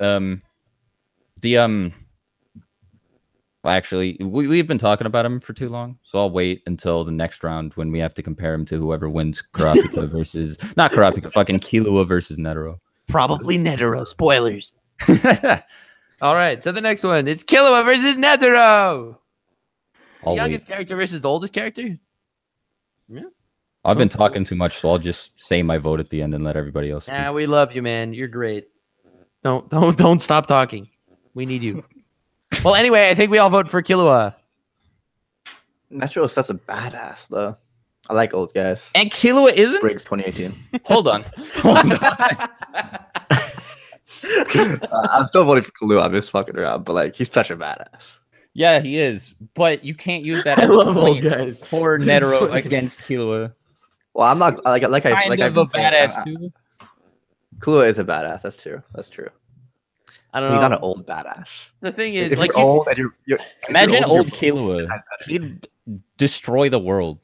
actually, we've been talking about him for too long, so I'll wait until the next round when we have to compare him to whoever wins Kurapika versus, not Kurapika, fucking Killua versus Netero. Probably Netero. Spoilers. All right, so the next one is Killua versus Netero. The youngest character versus the oldest character. Yeah. I've been talking too much, so I'll just say my vote at the end and let everybody else speak. Yeah, we love you, man. You're great. Don't stop talking. We need you. Well, anyway, I think we all vote for Killua. Netero is such a badass, though. I like old guys. And Killua isn't? Briggs 2018. Hold on. I'm still voting for Krolow. I'm just fucking around, but like, he's such a badass. Yeah, he is. But you can't use that I as a love old point guys. for Netero against Killua. Well, I'm not like Kind I've of a been saying, badass too. Killua is a badass. That's true. That's true. I don't But he's know. not an old badass. The thing is, If like, you're old and you're Imagine old, old you're Killua. He'd destroy the world.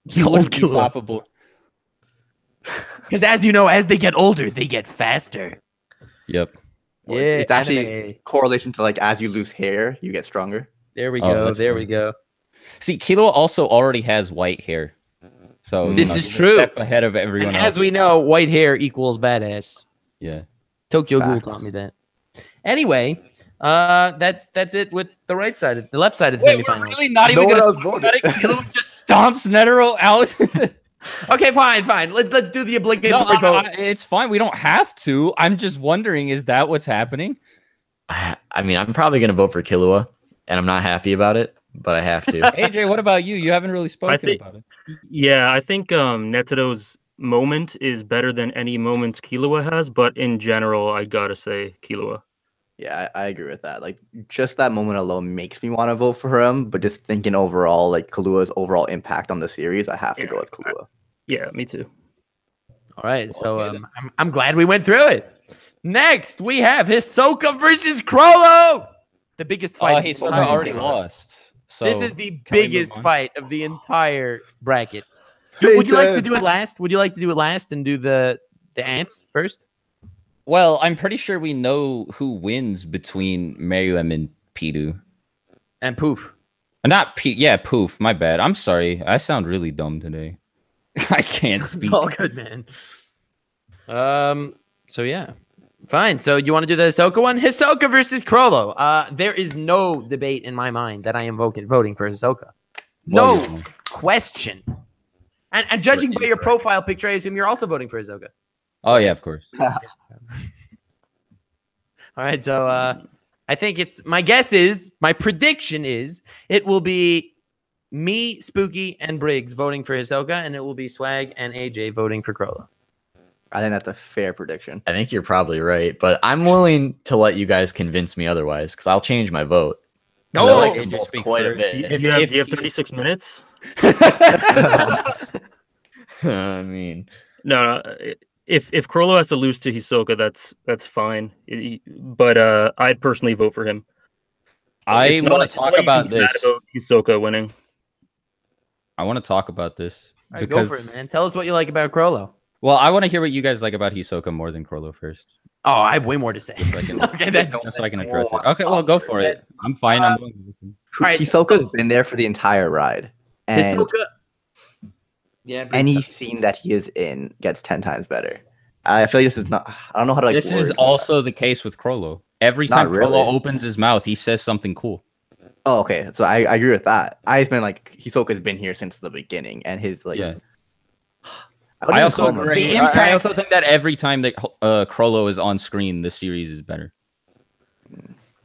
He Old wouldn't be Killua. stoppable. because as you know, as they get older, they get faster. Yep. Well, Yeah, it's actually anime. correlation to like as you lose hair, you get stronger. There we Oh, go. that's There funny. we go. See, Killua also already has white hair. So This you know, is he's a true. step ahead of everyone And else. as we know, white hair equals badass. Yeah. Tokyo Ghoul Facts. taught me that. Anyway, that's it with the right side, the left side of the Wait, we're semifinals. really not No even one gonna else talk voted. about it? Killua just stomps Netero out. Okay, fine. Let's do the No, obligatory vote. it's fine. We don't have to. I'm just wondering, is that what's happening? I mean, I'm probably gonna vote for Killua, and I'm not happy about it, but I have to. AJ, what about you? You haven't really spoken think- about it. Yeah, I think Netero's moment is better than any moment Killua has, but in general, I gotta say Killua. Yeah, I agree with that. Like just that moment alone makes me want to vote for him. But just thinking overall, like Kalua's overall impact on the series, I have to Yeah. go with Kalua. Yeah, me too. All right, so I'm glad we went through it. Next, we have Hisoka versus Krolow, the biggest fight. Oh, of he's all time. already lost. So This is the can we move biggest on? fight of the entire bracket. Would you like to do it last? Would you like to do it last and do the ants first? Well, I'm pretty sure we know who wins between Meadow and Peto. And Poof. Not P. Yeah, Poof. My bad. I'm sorry. I sound really dumb today. I can't speak. All good, man. So yeah, fine. So you want to do the Hisoka one? Hisoka versus Krolow. There is no debate in my mind that I am voting for Hisoka. No Well, question. And judging by your profile picture, I assume you're also voting for Hisoka. Oh yeah, of course. All right, so I think my prediction is it will be me, Spooky, and Briggs voting for Hisoka, and it will be Swag and AJ voting for Krolow. I think that's a fair prediction. I think you're probably right, but I'm willing to let you guys convince me otherwise, because I'll change my vote. 'Cause I No, like AJ, them both speak quite a first. bit. Do you have 36 minutes? I mean, No. If Krolow has to lose to Hisoka, that's fine. But I'd personally vote for him. I It's not- want it's to talk not about even mad this. about Hisoka winning. I want to talk about this All right, go for it, man. Tell us what you like about Krolow. Well, I want to hear what you guys like about Hisoka more than Krolow first. Oh, I have way more to say. So I can, Okay, that's just so I can address it. Okay, well, go for it. I'm fine. I'm going to listen. Alright, Hisoka's been there for the entire ride, and Hisoka. Yeah, any scene that he is in gets 10 times better. I feel like this is not. I don't know how to like. This is word also the case with Krolow. Every Not time really. Krolow opens his mouth, he says something cool. Oh, okay. So I agree with that. I've been like Hisoka's been here since the beginning, and his like. Yeah. wouldn't I even also call him a- agree. The I impact- also think that every time that Krolow is on screen, the series is better.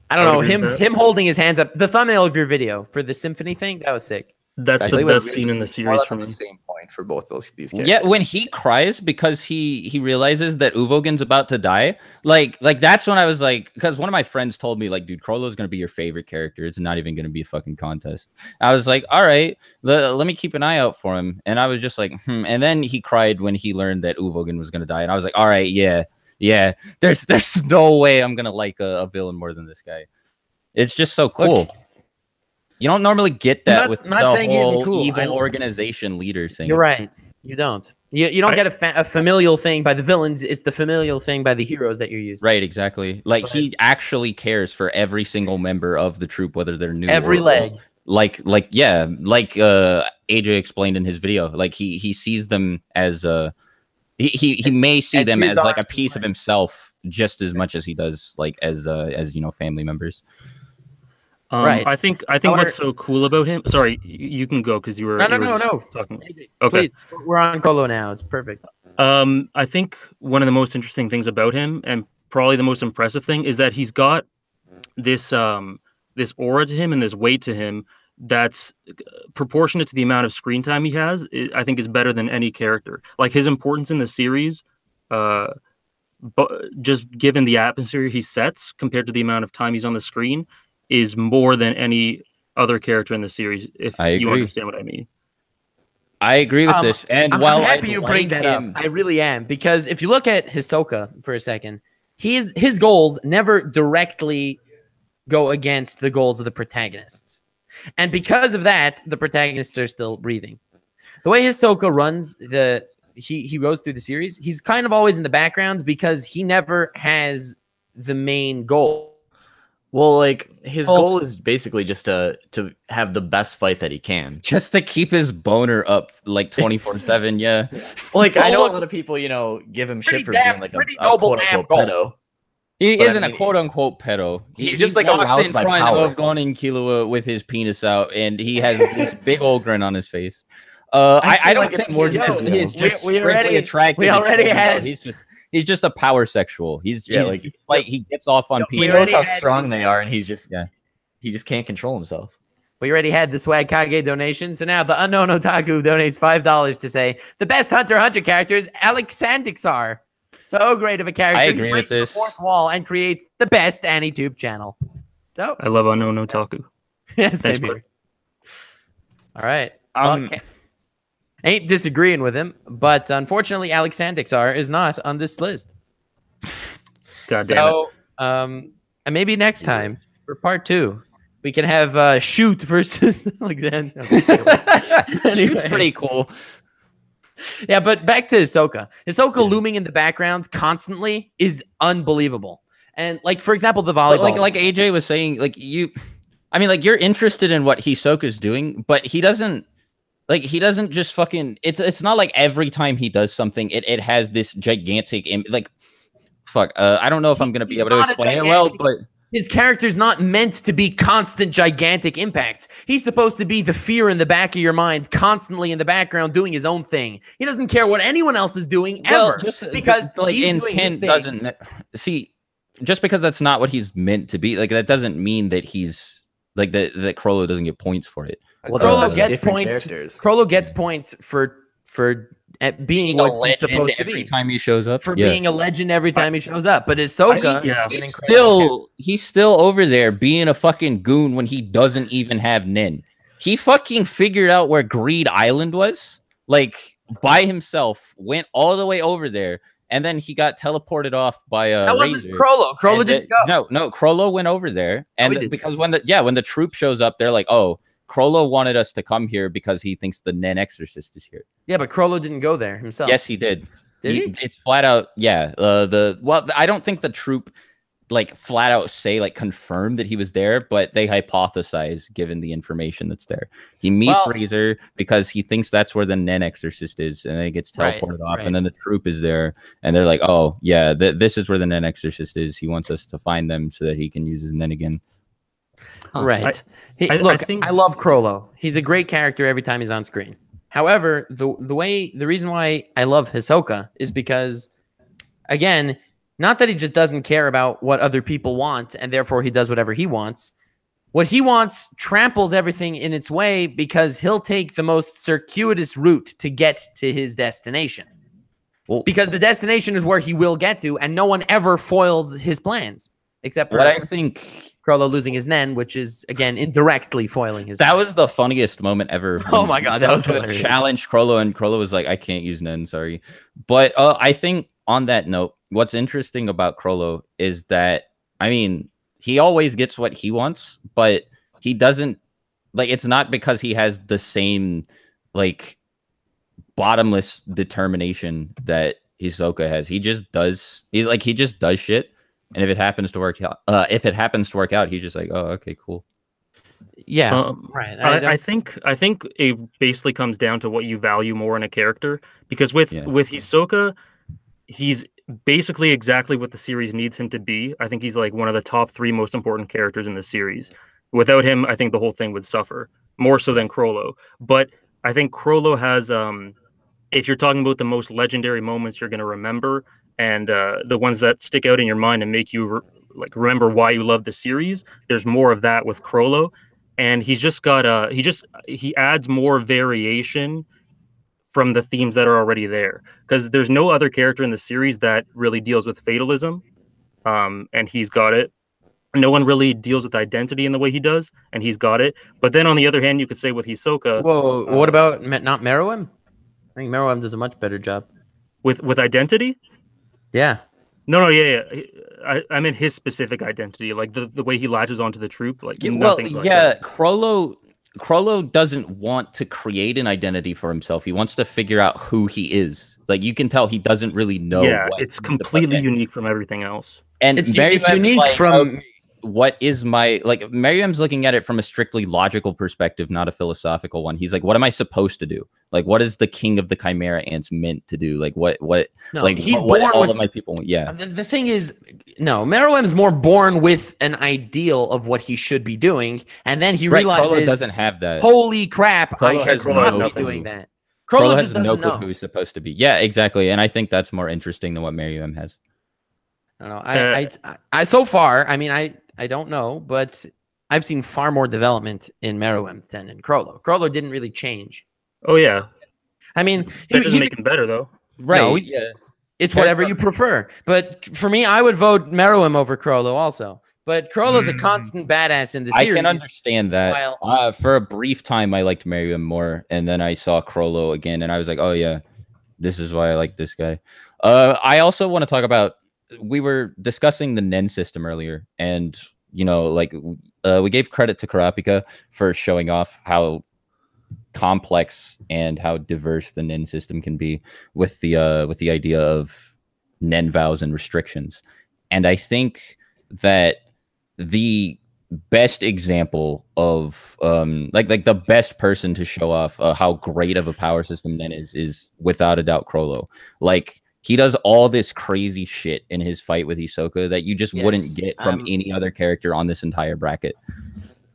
I don't I know would agree with that. him holding his hands up. The thumbnail of your video for the symphony thing that was sick. That's Actually, the what best really scene in the is more or series less for on me. the same point for both these Yeah, characters. when he cries because he realizes that Uvogen's about to die, like that's when I was like, because one of my friends told me like, dude, Krolo's gonna be your favorite character. It's not even gonna be a fucking contest. I was like, all right, let me keep an eye out for him. And I was just like, And then he cried when he learned that Uvogen was gonna die, and I was like, all right, yeah. There's no way I'm gonna like a villain more than this guy. It's just so cool. Look, you don't normally get that with not the saying he isn't whole cool. evil I- organization leader thing. You're right. You don't. You don't I- get a familial thing by the villains. It's the familial thing by the heroes that you're using. Right, exactly. Like Go he actually cares for every single member of the troop, whether they're new Every or leg. old. Like AJ explained in his video. Like he sees them as he may see as them his as like a arms piece of and himself just as much as he does like as family members. Right. I think wonder- what's so cool about him. Sorry, you can go because you were. No. Talking. Okay. Okay. Please, we're on Krolow now. It's perfect. I think one of the most interesting things about him, and probably the most impressive thing, is that he's got this this aura to him and this weight to him that's proportionate to the amount of screen time he has. I think is better than any character. Like his importance in the series, but just given the atmosphere he sets compared to the amount of time he's on the screen, is more than any other character in the series. If I you agree. understand what I mean. I agree with this. And I'm while happy I you bring like that him, up. I really am, because if you look at Hisoka for a second, his goals never directly go against the goals of the protagonists, and because of that, the protagonists are still breathing. The way Hisoka runs he goes through the series, he's kind of always in the background because he never has the main goal. Well, like his Well- goal is basically just to have the best fight that he can. just to keep his boner up like 24/7, yeah. Like I Well, know look, a lot of people, give him pretty shit for damn- being like pretty a noble quote damn unquote goal. pedo. He But I isn't a mean, quote unquote pedo. he's just, like, walks aroused in by front power. of Gonin Killua with his penis out, and he has this big old grin on his face. I feel don't like it's think more he's, just ego. he's just We strictly already- attracted. we to already children. had- No, he's just a power sexual. He's like he gets off on he we people. knows already how had- strong they are, and he just can't control himself. We already had the Swag Kage donation, so now the unknown otaku donates $5 to say the best Hunter x Hunter character is Alexandixar. So great of a character. I He agree with breaks the this. fourth wall and creates the best AniTube channel. So I love Unknown Otaku. yeah, Thanks, same bud. here. All right. Well, Um, ain't disagreeing with him, but unfortunately, Alexandixar is not on this list. God damn it. So, and maybe next time for part 2, we can have Shoot versus Alexander. Shoot's Anyway. pretty cool. Yeah, but back to Hisoka. Hisoka looming in the background constantly is unbelievable. And like, for example, the volleyball. But like AJ was saying, like you're interested in what Hisoka's doing, but he doesn't just fucking. It's not like every time he does something, it has this gigantic fuck. I don't know if I'm gonna be able to not a explain it well, but his character's not meant to be constant, gigantic impacts. He's supposed to be the fear in the back of your mind, constantly in the background doing his own thing. He doesn't care what anyone else is doing ever. Because like he's doing his intent thing. doesn't see. Just because that's not what he's meant to be, like that doesn't mean that he's like that Krolow doesn't get points for it. Well, Krolow those are gets different points. characters. Krolow gets points for being A what he's legend supposed to every be. time he shows up. For Yeah. being a legend every time he shows up. But Hisoka, Yeah. He's still over there being a fucking goon when he doesn't even have Nin. He fucking figured out where Greed Island was, like by himself, went all the way over there, and then he got teleported off by a that wasn't Razor. Krolow. Krolow And didn't go. No, Krolow went over there, and he didn't. because when the troop shows up, they're like, "Oh, Krolow wanted us to come here because he thinks the Nen Exorcist is here." Yeah, but Krolow didn't go there himself. Yes, he did. Did he? It's flat out. Yeah. I don't think the troop like flat out say like confirm that he was there, but they hypothesize given the information that's there. He meets Well- Razor because he thinks that's where the Nen Exorcist is, and then he gets Right, teleported off, right. and then the troop is there, and they're like, "Oh yeah, this is where the Nen Exorcist is. He wants us to find them so that he can use his Nen again." Right. I Look, think- I love Krolow. He's a great character every time he's on screen. However, the reason why I love Hisoka is because, again, not that he just doesn't care about what other people want and therefore he does whatever he wants. What he wants tramples everything in its way because he'll take the most circuitous route to get to his destination. Well, Because the destination is where he will get to, and no one ever foils his plans except for what I think Krolow losing his Nen, which is again indirectly foiling his. that was the funniest moment ever. Oh when my God, that was Hisoka hilarious. challenged Krolow, and Krolow was like, "I can't use Nen, sorry." But I think on that note, what's interesting about Krolow is that he always gets what he wants, but he doesn't like. It's not because he has the same like bottomless determination that Hisoka has. He just does. He just does shit. And if it happens to work out, he's just like, "Oh, okay, cool." Yeah, right. I think it basically comes down to what you value more in a character. Because with Hisoka, he's basically exactly what the series needs him to be. I think he's like one of the top 3 most important characters in the series. Without him, I think the whole thing would suffer more so than Krolow. But I think Krolow has, if you're talking about the most legendary moments you're going to remember, and the ones that stick out in your mind and make you remember why you love the series, there's more of that with Krolow, and he's just got he adds more variation from the themes that are already there, because there's no other character in the series that really deals with fatalism, and he's got it. no one really deals with identity in the way he does, and he's got it. But then on the other hand, you could say with Hisoka, Whoa, what about not Meruem? I think Meruem does a much better job. with identity. Yeah. No, yeah. I meant his specific identity, like the way he latches onto the troop, like Well, nothing like yeah, that. Krolow doesn't want to create an identity for himself. He wants to figure out who he is. Like you can tell, he doesn't really know. Yeah, what it's completely unique from everything else. And It's Merriam's unique like, from. okay, what is my like? Merriam's looking at it from a strictly logical perspective, not a philosophical one. He's like, what am I supposed to do? Like, what is the king of the Chimera ants meant to do? Like, what? No, like, he's what born all with. of my people? Yeah, The thing is, no, Meruem's more born with an ideal of what he should be doing, and then he right. Krolow realizes, doesn't have that. holy crap, Krolow I has should no not be clue. doing that. Krolow just has no doesn't clue know. who he's supposed to be. Yeah, exactly. And I think that's more interesting than what Merriam has. I don't know. I so far, I mean, I don't know, but I've seen far more development in Meruem than in Krolow. Krolow didn't really change. Oh yeah, I mean, that doesn't make him better though. Right. No, yeah. it's whatever you prefer. But for me, I would vote Meruem over Krolow also. But Krolow's a constant badass in the I series. can understand that. While- For a brief time, I liked Merriam more, and then I saw Krolow again, and I was like, "Oh yeah, this is why I like this guy." I also want to talk about. We were discussing the Nen system earlier, and you know, like we gave credit to Kurapika for showing off how complex and how diverse the Nen system can be with the idea of Nen vows and restrictions, and I think that the best example of like the best person to show off how great of a power system Nen is without a doubt Krolow. Like he does all this crazy shit in his fight with Hisoka that you just wouldn't get from any other character on this entire bracket.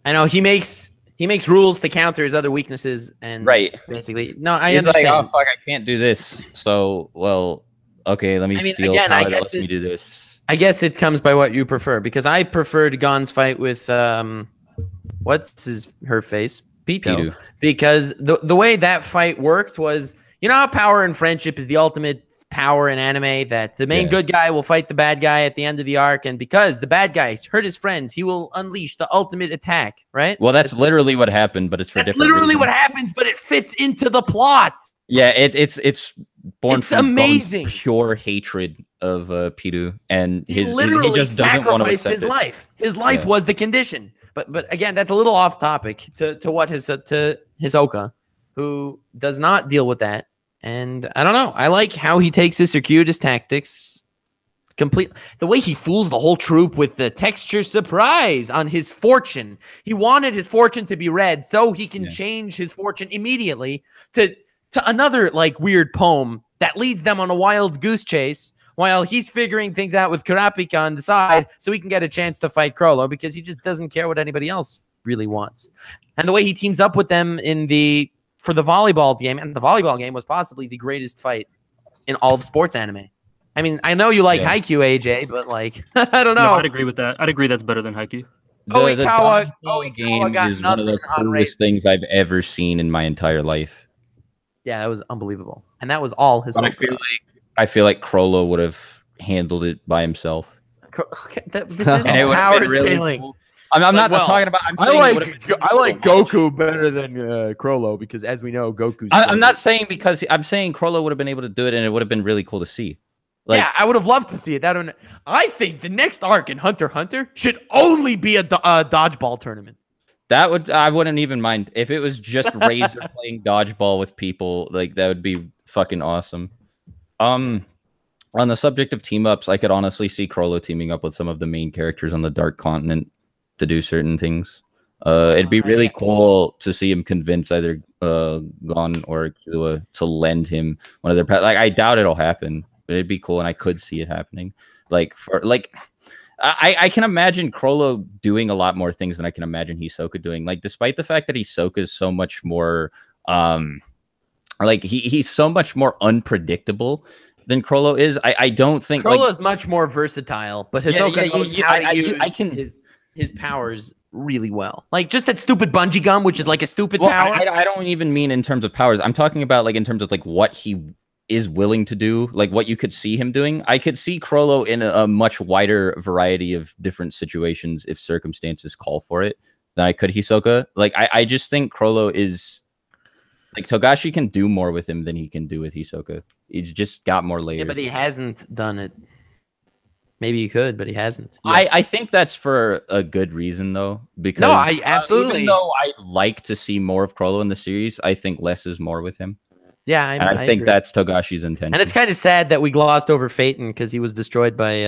I know he makes rules to counter his other weaknesses, and basically, no, I He's understand. like, oh fuck, I can't do this. So well, okay, let me steal again, power that lets me do this. I guess it comes by what you prefer, because I preferred Gon's fight with what's her face? Peto. Because the way that fight worked was, you know how power and friendship is the ultimate power in anime, that the main good guy will fight the bad guy at the end of the arc, and because the bad guy hurt his friends, he will unleash the ultimate attack, right? Well, that's literally what happened, but it's for different reasons. what happens, but it fits into the plot. Yeah, it's born from amazing. Gon's pure hatred of Peto, and he just doesn't want to accept his life. His life was the condition. But again, that's a little off topic to what to Hisoka, who does not deal with that. And I don't know. I like how he takes his circuitous tactics complete. The way he fools the whole troop with the texture surprise on his fortune. He wanted his fortune to be red so he can change his fortune immediately to another like weird poem that leads them on a wild goose chase while he's figuring things out with Kurapika on the side so he can get a chance to fight Krolow, because he just doesn't care what anybody else really wants. And the way he teams up with them for the volleyball game, and the volleyball game was possibly the greatest fight in all of sports anime. I mean, I know you like Haikyuu, AJ, but like, I don't know. No, I'd agree with that. I'd agree that's better than Haikyuu. The game is one of the coolest things I've ever seen in my entire life. Yeah, that was unbelievable, and that was all his. But I feel like Krolow would have handled it by himself. This is power scaling. Cool. I'm not talking about. I like Goku better than Krolow, because, as we know, Goku's. I'm not saying because I'm saying Krolow would have been able to do it, and it would have been really cool to see. Like, yeah, I would have loved to see it. I think the next arc in Hunter x Hunter should only be a dodgeball tournament. I wouldn't even mind if it was just Razor playing dodgeball with people. Like that would be fucking awesome. On the subject of team ups, I could honestly see Krolow teaming up with some of the main characters on the Dark Continent to do certain things. It'd be really cool to see him convince either Gon or Killua to lend him one of their pets. Like I doubt it'll happen, but it'd be cool, and I could see it happening. I can imagine Krolow doing a lot more things than I can imagine Hisoka doing. Like, despite the fact that Hisoka is so much more, he's so much more unpredictable than Krolow is. I don't think Krolow is much more versatile, but Hisoka knows how to use his powers really well. Like just that stupid bungee gum, which is like a stupid power. I don't even mean in terms of powers. I'm talking about like in terms of like what he is willing to do, like what you could see him doing. I could see Krolow in a much wider variety of different situations if circumstances call for it than I could Hisoka. Like I just think Krolow is like Togashi can do more with him than he can do with Hisoka. He's just got more layers. Yeah, but he hasn't done it. Maybe he could, but he hasn't. I think that's for a good reason though, because No, I absolutely. even though I like to see more of Krolow in the series, I think less is more with him. Yeah, And I think agree. that's Togashi's intention. And it's kind of sad that we glossed over Phaeton because he was destroyed by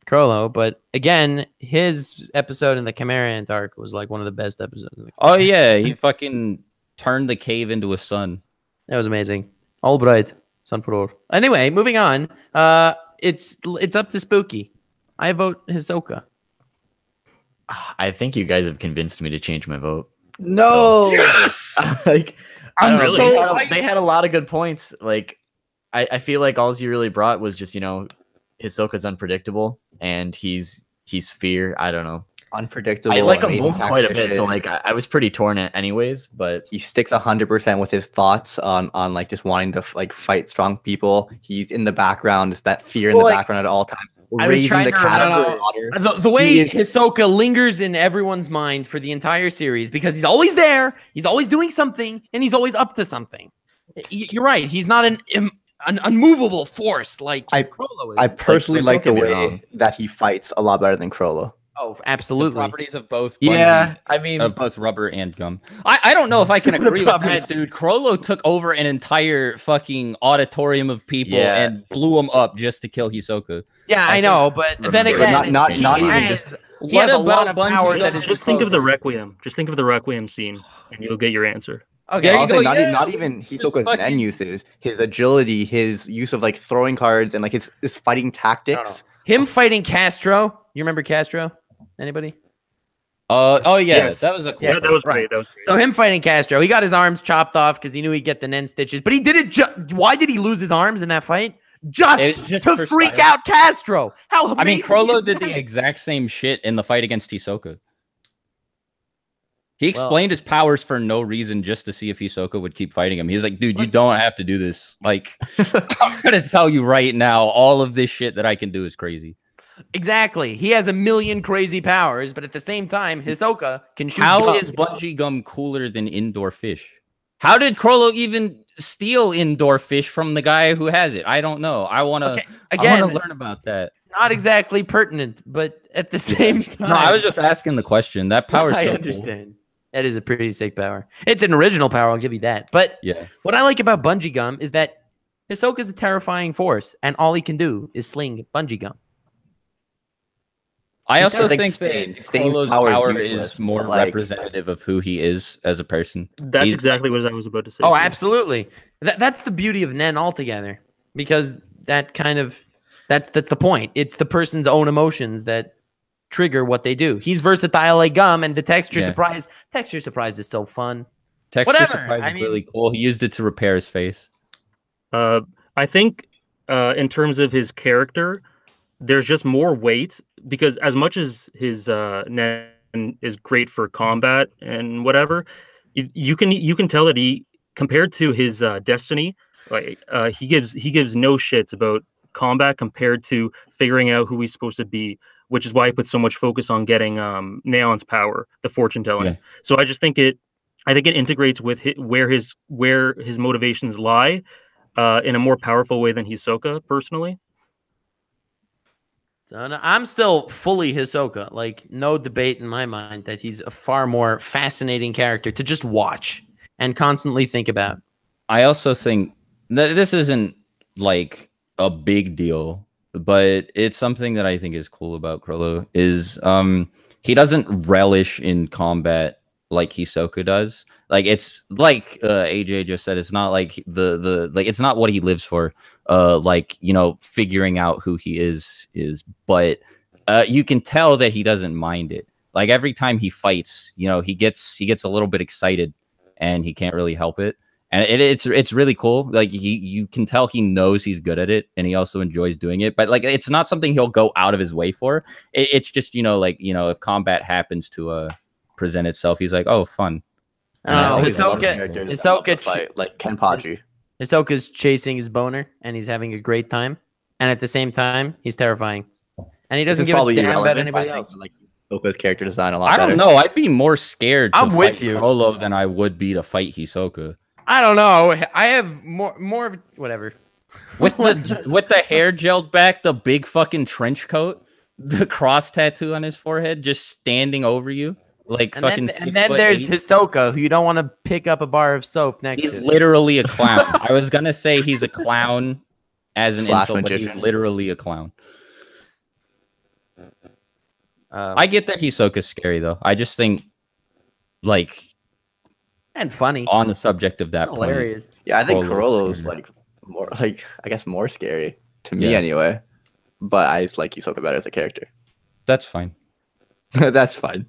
Krolow. But again, his episode in the Camarant arc was like one of the best episodes. Oh yeah, he fucking turned the cave into a sun. That was amazing. All bright, sun for all. Anyway, moving on. It's up to Spooky. I vote Hisoka. I think you guys have convinced me to change my vote. No. Like, I I'm don't know, so- they had a lot of good points. Like, I feel like all you really brought was just, you know, Hisoka's unpredictable and he's fear. I don't know. Unpredictable. I like them amazing both quite a bit, tactician. so like I was pretty torn anyways. But He sticks 100% with his thoughts on like just wanting to like fight strong people. He's in the background, just that fear in Well, the like, background at all times. I was Raising trying the to cat remember- out of the water. The way He is- Hisoka lingers in everyone's mind for the entire series because he's always there, he's always doing something, and he's always up to something. You're right. He's not an unmovable force like Krolow is. I personally don't like the get me way wrong. that he fights a lot better than Krolow. Oh, The absolutely. properties of both. yeah, Bungie, I mean, of both rubber and gum. I don't know if I can agree with property- that, dude. Krolow took over an entire fucking auditorium of people Yeah. and blew them up just to kill Hisoka. Yeah, I know, but then remember- again, Not he even has, he What has a lot about of Bungie power that that is is Just think of the Krolow. Requiem. Just think of the Requiem scene, and you'll get your answer. Okay, There I'll you say go, not, yeah. not even Hisoka's fucking- Nen uses, his agility, his use of like throwing cards and like his fighting tactics. him fighting Castro. You remember Castro? Anybody? Oh yeah, Yes. that was a cool. Yeah, that was right. great. That was great. So him fighting Castro, he got his arms chopped off because he knew he'd get the Nen stitches. But he did it. Why did he lose his arms in that fight? It was just To for freak style. out Castro. How I mean, amazing Krolow is did the that? exact same shit in the fight against Hisoka. He Well- explained his powers for no reason, just to see if Hisoka would keep fighting him. He was like, "Dude, you don't have to do this. Like, I'm gonna tell you right now, all of this shit that I can do is crazy." Exactly. He has a million crazy powers, but at the same time, Hisoka can shoot. How gum. is bungee gum cooler than indoor fish? How did Krolow even steal indoor fish from the guy who has it? I don't know. I wanna Okay, again, learn about that. not exactly pertinent, but at the same time, No, I was just asking the question. That power's I so cool. understand. That is a pretty sick power. It's an original power, I'll give you that. But Yeah. what I like about bungee gum is that Hisoka's a terrifying force, and all he can do is sling bungee gum. I Just also think think that Stain's Krolow's power is power useless, is more but, like- representative of who he is as a person. That's He's- exactly what I was about to say. Oh, too. absolutely. That's the beauty of Nen altogether, because that kind of that's the point. It's the person's own emotions that trigger what they do. He's versatile like gum, and the texture Yeah. surprise. Texture surprise is so fun. Texture Whatever, surprise I is really mean- cool. He used it to repair his face. I think in terms of his character, there's just more weight because as much as his Nen is great for combat and whatever, you can tell that he compared to his Destiny, like he gives no shits about combat compared to figuring out who he's supposed to be, which is why he puts so much focus on getting Neon's power, the fortune telling. Yeah. So I think it integrates with where his motivations lie in a more powerful way than Hisoka, personally. So, no, I'm still fully Hisoka. Like, no debate in my mind that he's a far more fascinating character to just watch and constantly think about. I also think that this isn't like a big deal, but it's something that I think is cool about Krolow is he doesn't relish in combat like Hisoka does. Like it's like AJ just said, it's not like the like it's not what he lives for. Like, you know, figuring out who he is, but you can tell that he doesn't mind it. Like every time he fights, you know, he gets a little bit excited and he can't really help it. And it's really cool. Like you can tell he knows he's good at it, and he also enjoys doing it. But like it's not something he'll go out of his way for. It's just, you know, like, you know, if combat happens to present itself, he's like, oh, fun. I don't know. always loved Hisoka, characters that love to Hisoka, fight, like Kenpachi. Hisoka's chasing his boner and he's having a great time, and at the same time he's terrifying, and he This doesn't is give a probably damn about irrelevant, but anybody I think else. I like Hisoka's character design a lot I better. don't know. I'd be more scared to I'm with fight you. Krolow than I would be to fight Hisoka. I don't know. I have more of whatever. With the hair gelled back, the big fucking trench coat, the cross tattoo on his forehead, just standing over you like fucking. And then there's 6'8". Hisoka, who you don't want to pick up a bar of soap next He's to. literally a clown. I was gonna say he's a clown as an Slash insult, but he's magician. literally a clown. I get that Hisoka's scary though. I just think, like, and funny. on the subject of that point, Hilarious. Yeah, I think Krolow Krolow's scary. like more like I guess more scary to me Yeah. anyway. But I just like Hisoka better as a character. that's fine. That's fine.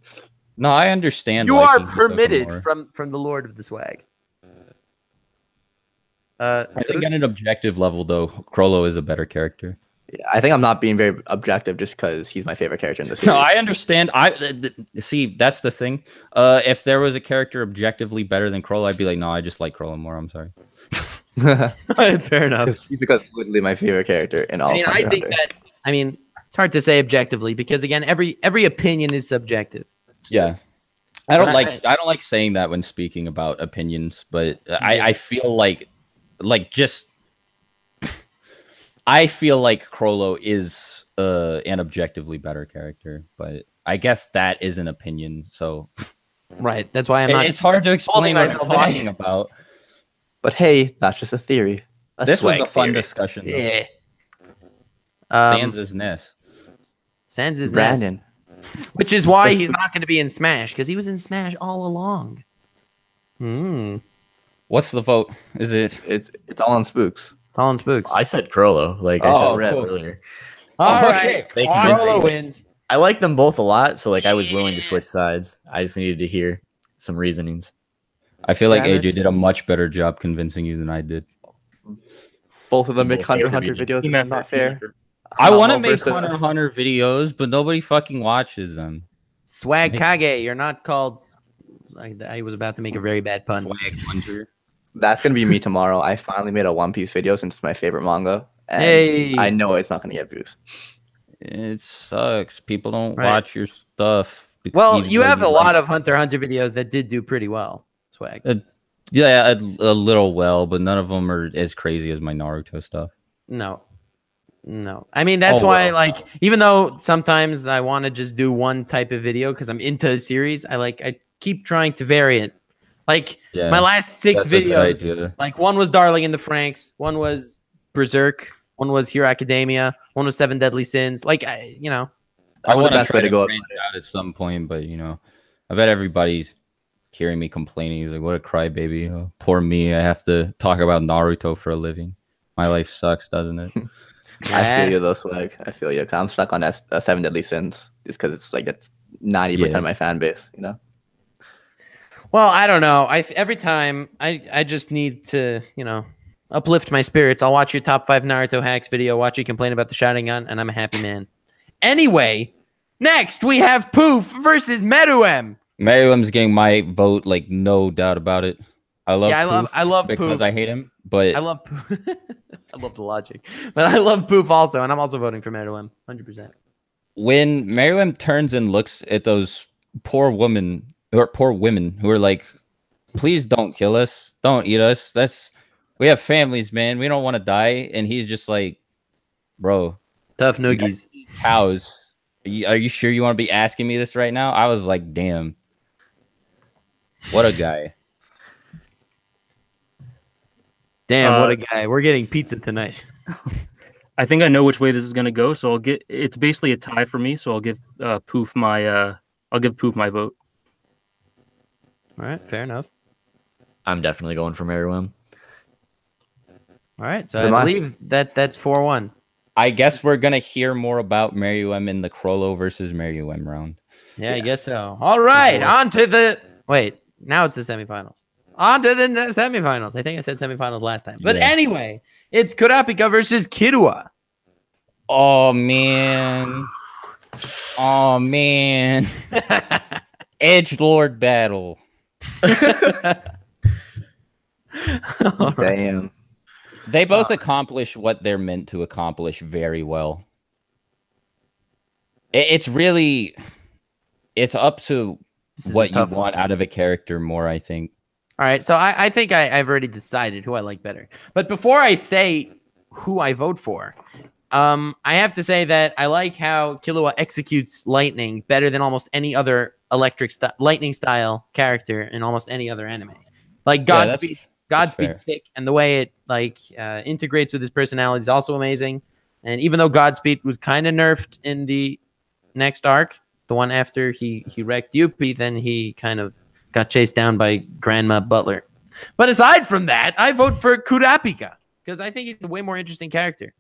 No, I understand. You are liking Hisoka permitted more. from the Lord of the Swag. I think at an objective level, though, Krolow is a better character. Yeah, I think I'm not being very objective just because he's my favorite character in the series. No, I understand. See, that's the thing. If there was a character objectively better than Krolow, I'd be like, no, I just like Krolow more. I'm sorry. Fair enough. He's because literally my favorite character in all. I mean, of I Hunter x think Hunter. that. I mean, it's hard to say objectively because again, every opinion is subjective. Yeah, I don't But I don't like saying that when speaking about opinions, but I feel like just I feel like Krolow is an objectively better character, but I guess that is an opinion. So Right. That's why I'm not. it's hard to explain what I'm myself back. talking about. But hey, that's just a theory. This was swag a fun theory. discussion. Though. Yeah. Sans' Ness. Sans is Brandon. which is why he's not going to be in Smash because he was in Smash all along. Hmm. What's the vote? Is it? It's all on spooks. It's all in spooks. I said Krolow, like I Oh, said cool. earlier. all okay. right. They convinced Krolow me. wins. I like them both a lot, so like I was willing to switch sides. I just needed to hear some reasonings. I feel like Damn AJ it. did a much better job convincing you than I did. Both of them make Both Hunter fair x Hunter to videos. Team This is effort, not team fair. effort. I I'm want to not make well-versed Hunter enough. x Hunter videos, but nobody fucking watches them. Swag Kage, you're not called. I was about to make a very bad pun. Swag Hunter. That's gonna be me tomorrow. I finally made a One Piece video since it's my favorite manga, and Hey. I know it's not gonna get views. It sucks. People don't Right. watch your stuff. Well, even you though have a like lot it. of Hunter x Hunter videos that did do pretty well. Swag. Yeah, a little well, but none of them are as crazy as my Naruto stuff. No. I mean, that's Oh, why, well. like, even though sometimes I want to just do one type of video because I'm into a series, I keep trying to vary it. Like, Yeah, my last 6 that's a good videos, idea. like, one was Darling in the Franxx, one was Berserk, one was Hero Academia, one was Seven Deadly Sins. Like, I That's the want to best try way to to go branch out at some point, but I bet everybody's hearing me complaining. He's like, "What a crybaby! Oh, poor me. I have to talk about Naruto for a living. My life sucks, doesn't it?" I feel you though, Swag. I feel you. 'Cause I'm stuck on Seven Deadly Sins just because it's like it's 90% Yeah. of my fan base. You know. Well, I don't know. Every time I just need to, uplift my spirits. I'll watch your top 5 Naruto hacks video, watch you complain about the Sharingan, and I'm a happy man. Anyway, next we have Poof versus Meadow. Merriam's getting my vote, like no doubt about it. I love I love because Poof. I hate him, but I love Poof. I love the logic. But I love Poof also, and I'm also voting for Meadow 100%. when Merriam turns and looks at those poor women who are like, "Please don't kill us, don't eat us. We have families, man. We don't want to die," and he's just like, "Bro, Tough noogies. cows. Are you sure you want to be asking me this right now?" I was like, "Damn, what a guy." Damn, what a guy. We're getting pizza tonight. I think I know which way this is gonna go, so it's basically a tie for me, so I'll give Poof my vote. All right, fair enough. I'm definitely going for Meruem. All right, so Am I I? believe that's 4-1. I guess we're gonna hear more about Merriam in the Krolow versus Merriam round. Yeah, I guess so. All right, on to the... Wait, now it's the semifinals. On to the semifinals. I think I said semifinals last time. But Yeah. anyway, it's Kurapika versus Kirua. Oh man. Oh man. Edgelord battle. All right. Damn. They both accomplish what they're meant to accomplish very well. It's really, it's up to what you want out of a character more, I think. All right, so I think I've already decided who I like better. But before I say who I vote for, I have to say that I like how Killua executes lightning better than almost any other lightning style character in almost any other anime. Like Godspeed's sick, and the way it integrates with his personality is also amazing. And even though Godspeed was kind of nerfed in the next arc, the one after he wrecked Yuppie, then he kind of got chased down by Grandma Butler. But aside from that, I vote for Kurapika because I think he's a way more interesting character.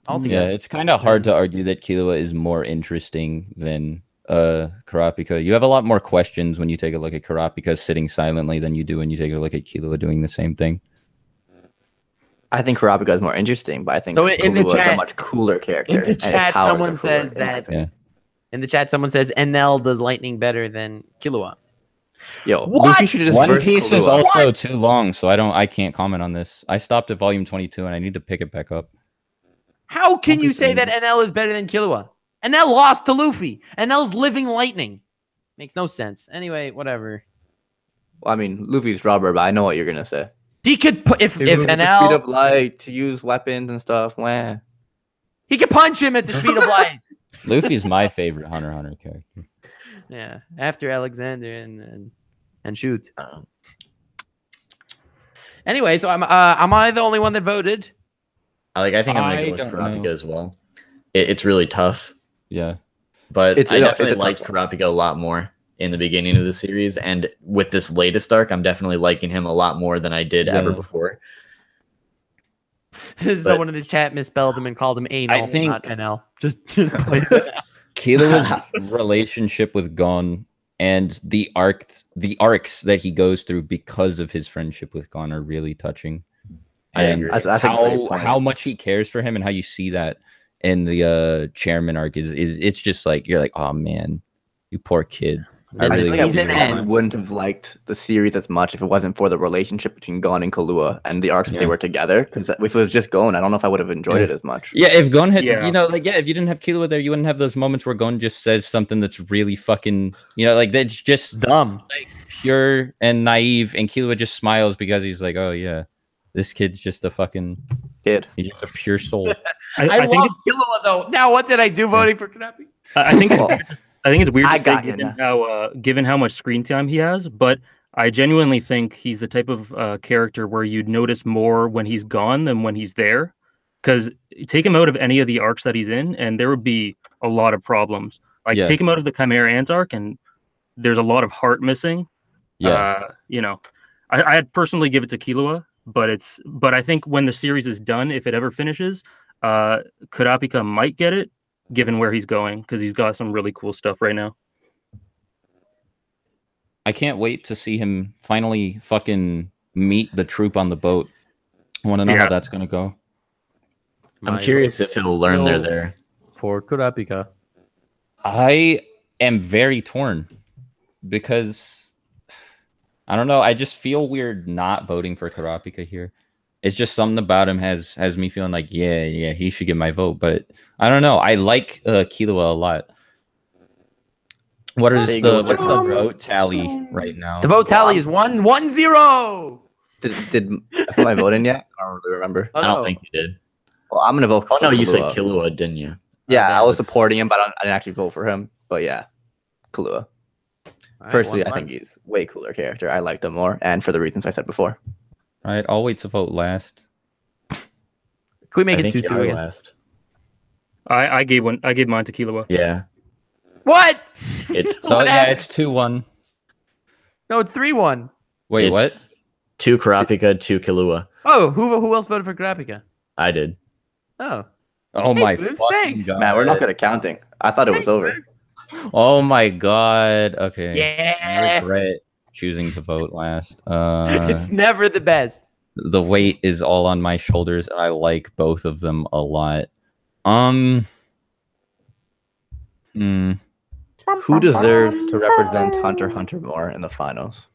Altogether. Yeah, it's kind of hard to argue that Killua is more interesting than Kurapika. You have a lot more questions when you take a look at Kurapika sitting silently than you do when you take a look at Killua doing the same thing. I think Kurapika is more interesting, but I think in the chat, is a much cooler character. In the chat, someone says that. Yeah. In the chat, someone says NL does lightning better than Killua. Yo, what? Luffy should just One Piece is also what? too long, so I can't comment on this. I stopped at volume 22 and I need to pick it back up. How can you say that NL is better than Killua? NL lost to Luffy. NL's living lightning. Makes no sense. Anyway, whatever. Well, I mean, Luffy's rubber, but I know what you're gonna say. He could put if NL speed up light to use weapons and stuff. Wah. He could punch him at the speed of light. Luffy's my favorite Hunter x Hunter character. Yeah, after Alexander and Shoot. Anyway, so am I the only one that voted? I think I'm gonna go with Kurapika as well. It's really tough. Yeah, but I definitely liked Kurapika a lot more in the beginning of the series, and with this latest arc, I'm definitely liking him a lot more than I did ever before. Someone in the chat misspelled him and called him anal, not NL. Just play that. Killua's relationship with Gon and the arcs that he goes through because of his friendship with Gon are really touching. And how much he cares for him, and how you see that in the chairman arc is it's just like you're like, oh man, you poor kid. I wouldn't have liked the series as much if it wasn't for the relationship between Gon and Killua and the arcs that they were together. Because if it was just Gon, I don't know if I would have enjoyed it as much. Yeah, if Gon had, if you didn't have Killua there, you wouldn't have those moments where Gon just says something that's really fucking, that's just dumb, pure and naive, and Killua just smiles because he's like, oh yeah, this kid's just a fucking kid. He's just a pure soul. I love Killua though. Now, what did I do voting for Knappy? I think it's weird to say given how much screen time he has, but I genuinely think he's the type of character where you'd notice more when he's gone than when he's there. Because take him out of any of the arcs that he's in, and there would be a lot of problems. Take him out of the Chimera Ants arc, and there's a lot of heart missing. Yeah, I'd personally give it to Killua, but I think when the series is done, if it ever finishes, Kurapika might get it, given where he's going, because he's got some really cool stuff right now. I can't wait to see him finally fucking meet the troop on the boat. I want to know how that's going to go. I'm curious if he'll learn they're there. For Kurapika. I am very torn because I don't know. I just feel weird not voting for Kurapika here. It's just something about him has me feeling like, yeah, he should get my vote. But I don't know. I like Killua a lot. What's the vote tally right now? The vote tally is 1-1-0. Did I put my vote in yet? I don't really remember. I don't think you did. Well, I'm gonna vote for you said Killua, didn't you? Yeah, I was supporting him, but I didn't actually vote for him. But yeah, Killua. Personally, I think he's way cooler character. I liked him more, and for the reasons I said before. All right, I'll wait to vote last. Can we make it 2-2 again? Last. I gave mine to Killua. Yeah. What? It's it's 2-1. No, it's 3-1. Wait, what? 2 Kurapika, 2 Killua. Oh, who else voted for Kurapika? I did. Oh. Oh my fucking god. Man, we're not good at counting. I thought it was over. Oh my god. Okay. Yeah. I regret choosing to vote last. It's never the best. The weight is all on my shoulders, and I like both of them a lot. Who deserves to represent Hunter x Hunter more in the finals?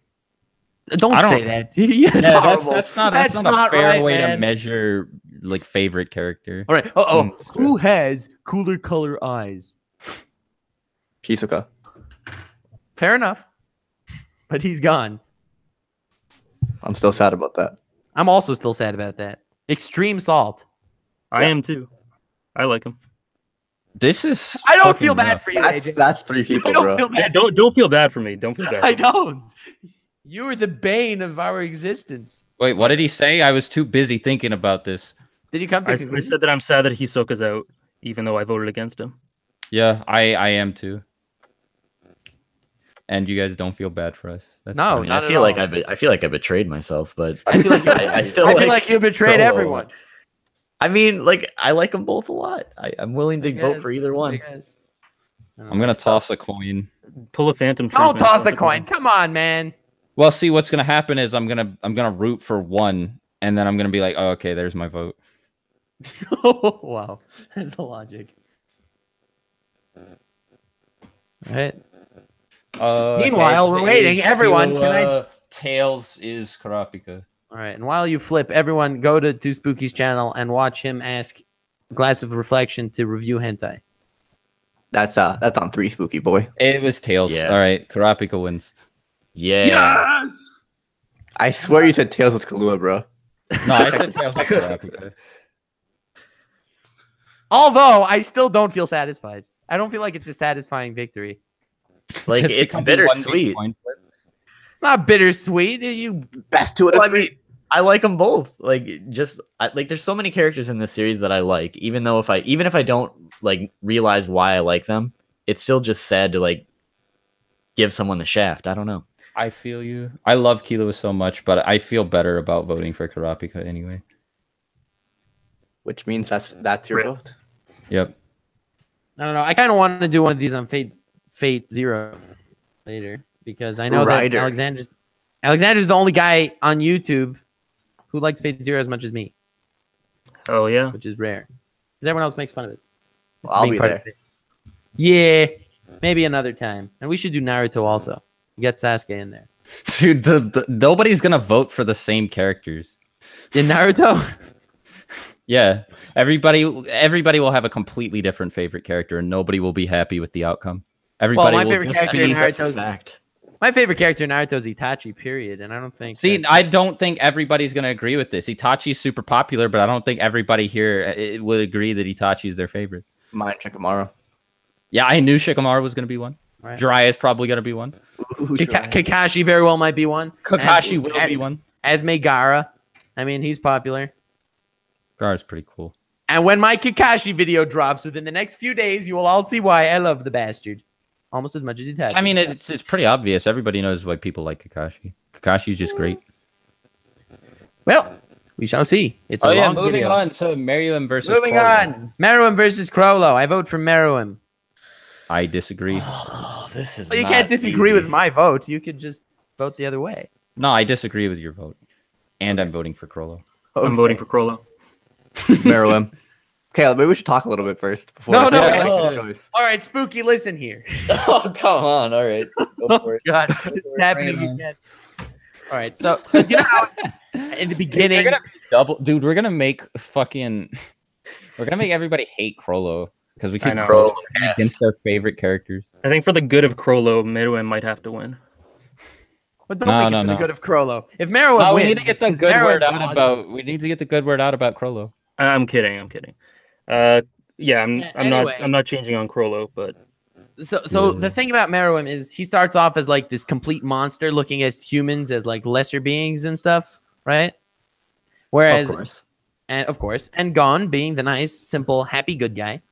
Don't I say don't- that. Yeah, Yeah, horrible. that's not a fair right, way to man. measure like favorite character. All right. Who has cooler color eyes? Hisoka. Fair enough. But he's gone. I'm still sad about that. I'm also still sad about that. Extreme salt. I am too. I like him. This is. I don't fucking feel bad rough. for you, AJ. That's 3 people, I don't bro. feel Yeah, bad. don't feel bad for me. Don't feel bad. I For me. don't. You were the bane of our existence. Wait, what did he say? I was too busy thinking about this. Did you come to I a conclusion? said that I'm sad that Hisoka's out, even though I voted against him. Yeah, I am too. And you guys don't feel bad for us. That's No, I, fine. mean, not I at feel like all. I feel like I betrayed myself, but I feel like I still I feel like you betrayed Krolow. everyone. I mean, like I like them both a lot. I'm willing to vote for either one. I'm gonna toss a coin. Pull a phantom. Don't treatment. toss a coin. Come on, man. Well, see, what's gonna happen is I'm gonna root for one, and then I'm gonna be like, oh, okay, there's my vote. Wow, that's the logic. All right. Meanwhile, we're waiting. Everyone, can I- Tails is Karapika. All right. And while you flip, everyone go to Too Spooky's channel and watch him ask Glass of Reflection to review hentai. That's on 3 spooky boy. It was Tails. Yeah. All right, Karapika wins. Yeah. Yes. I swear you said Tails with Kahlua, bro. No, I said Tails was Karapika. Although I still don't feel satisfied. I don't feel like it's a satisfying victory. Like Just it's because of one big bittersweet. coin flip. It's not bittersweet. You Best 2 out of Well, I 3. mean, I like them both. Like just like there's so many characters in this series that I like. Even if I don't like realize why I like them, it's still just sad to like give someone the shaft. I don't know. I feel you. I love Killua so much, but I feel better about voting for Karapika anyway. Which means that's your vote. Yep. I don't know. I kind of want to do one of these on Fate Zero later because I know Ryder. that Alexander's the only guy on YouTube who likes Fate Zero as much as me, Oh yeah. which is rare. Because everyone else makes fun of it. Well, I'll Being be part there. of it. Yeah, maybe another time. And we should do Naruto also. Get Sasuke in there. Dude, nobody's gonna vote for the same characters. In Naruto? Yeah, everybody will have a completely different favorite character, and nobody will be happy with the outcome. Everybody my will favorite just character be- in Naruto's fact. my favorite character in Naruto is Itachi, period. And I don't think See, that- I don't think everybody's gonna agree with this. Itachi's super popular, but I don't think everybody here would agree that Itachi's their favorite. Mine, Shikamaru. Yeah, I knew Shikamaru was gonna be one. Right. Jiraiya is probably gonna be one. Kakashi very well might be one. Kakashi As- will be one. As Megara. I mean, he's popular. Gaara's pretty cool. And when my Kakashi video drops within the next few days, you will all see why I love the bastard. Almost as much as Itachi. I mean, it's pretty obvious. Everybody knows why people like Kakashi. Kakashi's just great. Well, we shall see. It's a long moving video. on to Meruem versus Moving Krolow. on. Meruem versus Krolow. I vote for Meruem. I disagree. Oh, this is. Well, you not can't disagree easy. with my vote. You could just vote the other way. No, I disagree with your vote. And I'm voting for Krolow. I'm voting for Krolow. Meruem. Okay, maybe we should talk a little bit first. Before No, I no, make no. the choice. All right, Spooky, listen here. Oh come on! All right, go for it. God, it's happening again. All right, so you know how in the beginning, We're gonna make everybody hate Krolow because we I keep know. Krolow Yes. against our favorite characters. I think for the good of Krolow, Meadow might have to win. but don't No, make it no, for the no. good of Krolow. If Meruem No, we wins, need to get the it's good Meruem's word out awesome. about. We need to get the good word out about Krolow. I'm kidding. I'm kidding. Yeah, I'm Anyway. not changing on Krolow, but So Yeah. the thing about Meruem is he starts off as like this complete monster, looking at humans as like lesser beings and stuff, right? Whereas, Of course. and Gon being the nice, simple, happy, good guy.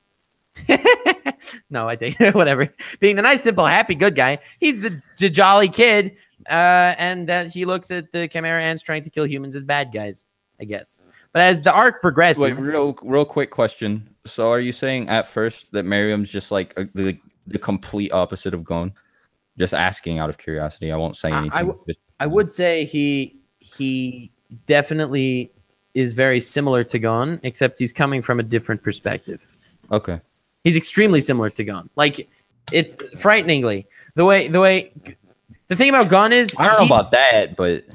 No, I think whatever. Being the nice, simple, happy, good guy. He's the jolly kid, and he looks at the Chimera ants trying to kill humans as bad guys, I guess. But as the arc progresses, Wait, real quick question. So, are you saying at first that Meruem's just like the complete opposite of Gon? Just asking out of curiosity. I won't say anything. I would say he definitely is very similar to Gon, except he's coming from a different perspective. Okay. He's extremely similar to Gon. Like, it's frighteningly the The thing about Gon is I don't know about that, but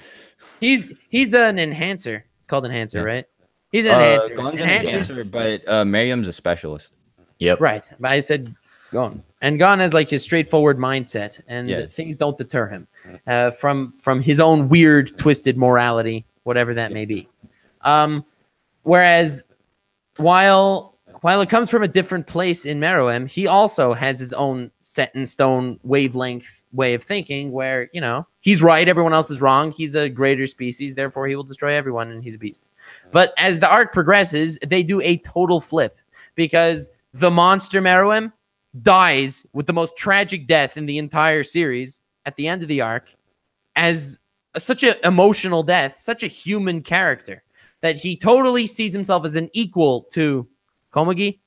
he's an enhancer. It's called enhancer, right? He's an enhancer. Gon's an enhancer, but Miriam's a specialist. Yep. Right. But I said Gon. And Gon has like his straightforward mindset, and Yeah. things don't deter him from his own weird, twisted morality, whatever that may be. Whereas while it comes from a different place in Meruem, he also has his own set in stone wavelength way of thinking where, you know, he's right, everyone else is wrong. He's a greater species, therefore he will destroy everyone, and he's a beast. But as the arc progresses, they do a total flip because the monster Meruem dies with the most tragic death in the entire series at the end of the arc as such an emotional death, such a human character that he totally sees himself as an equal to Komugi.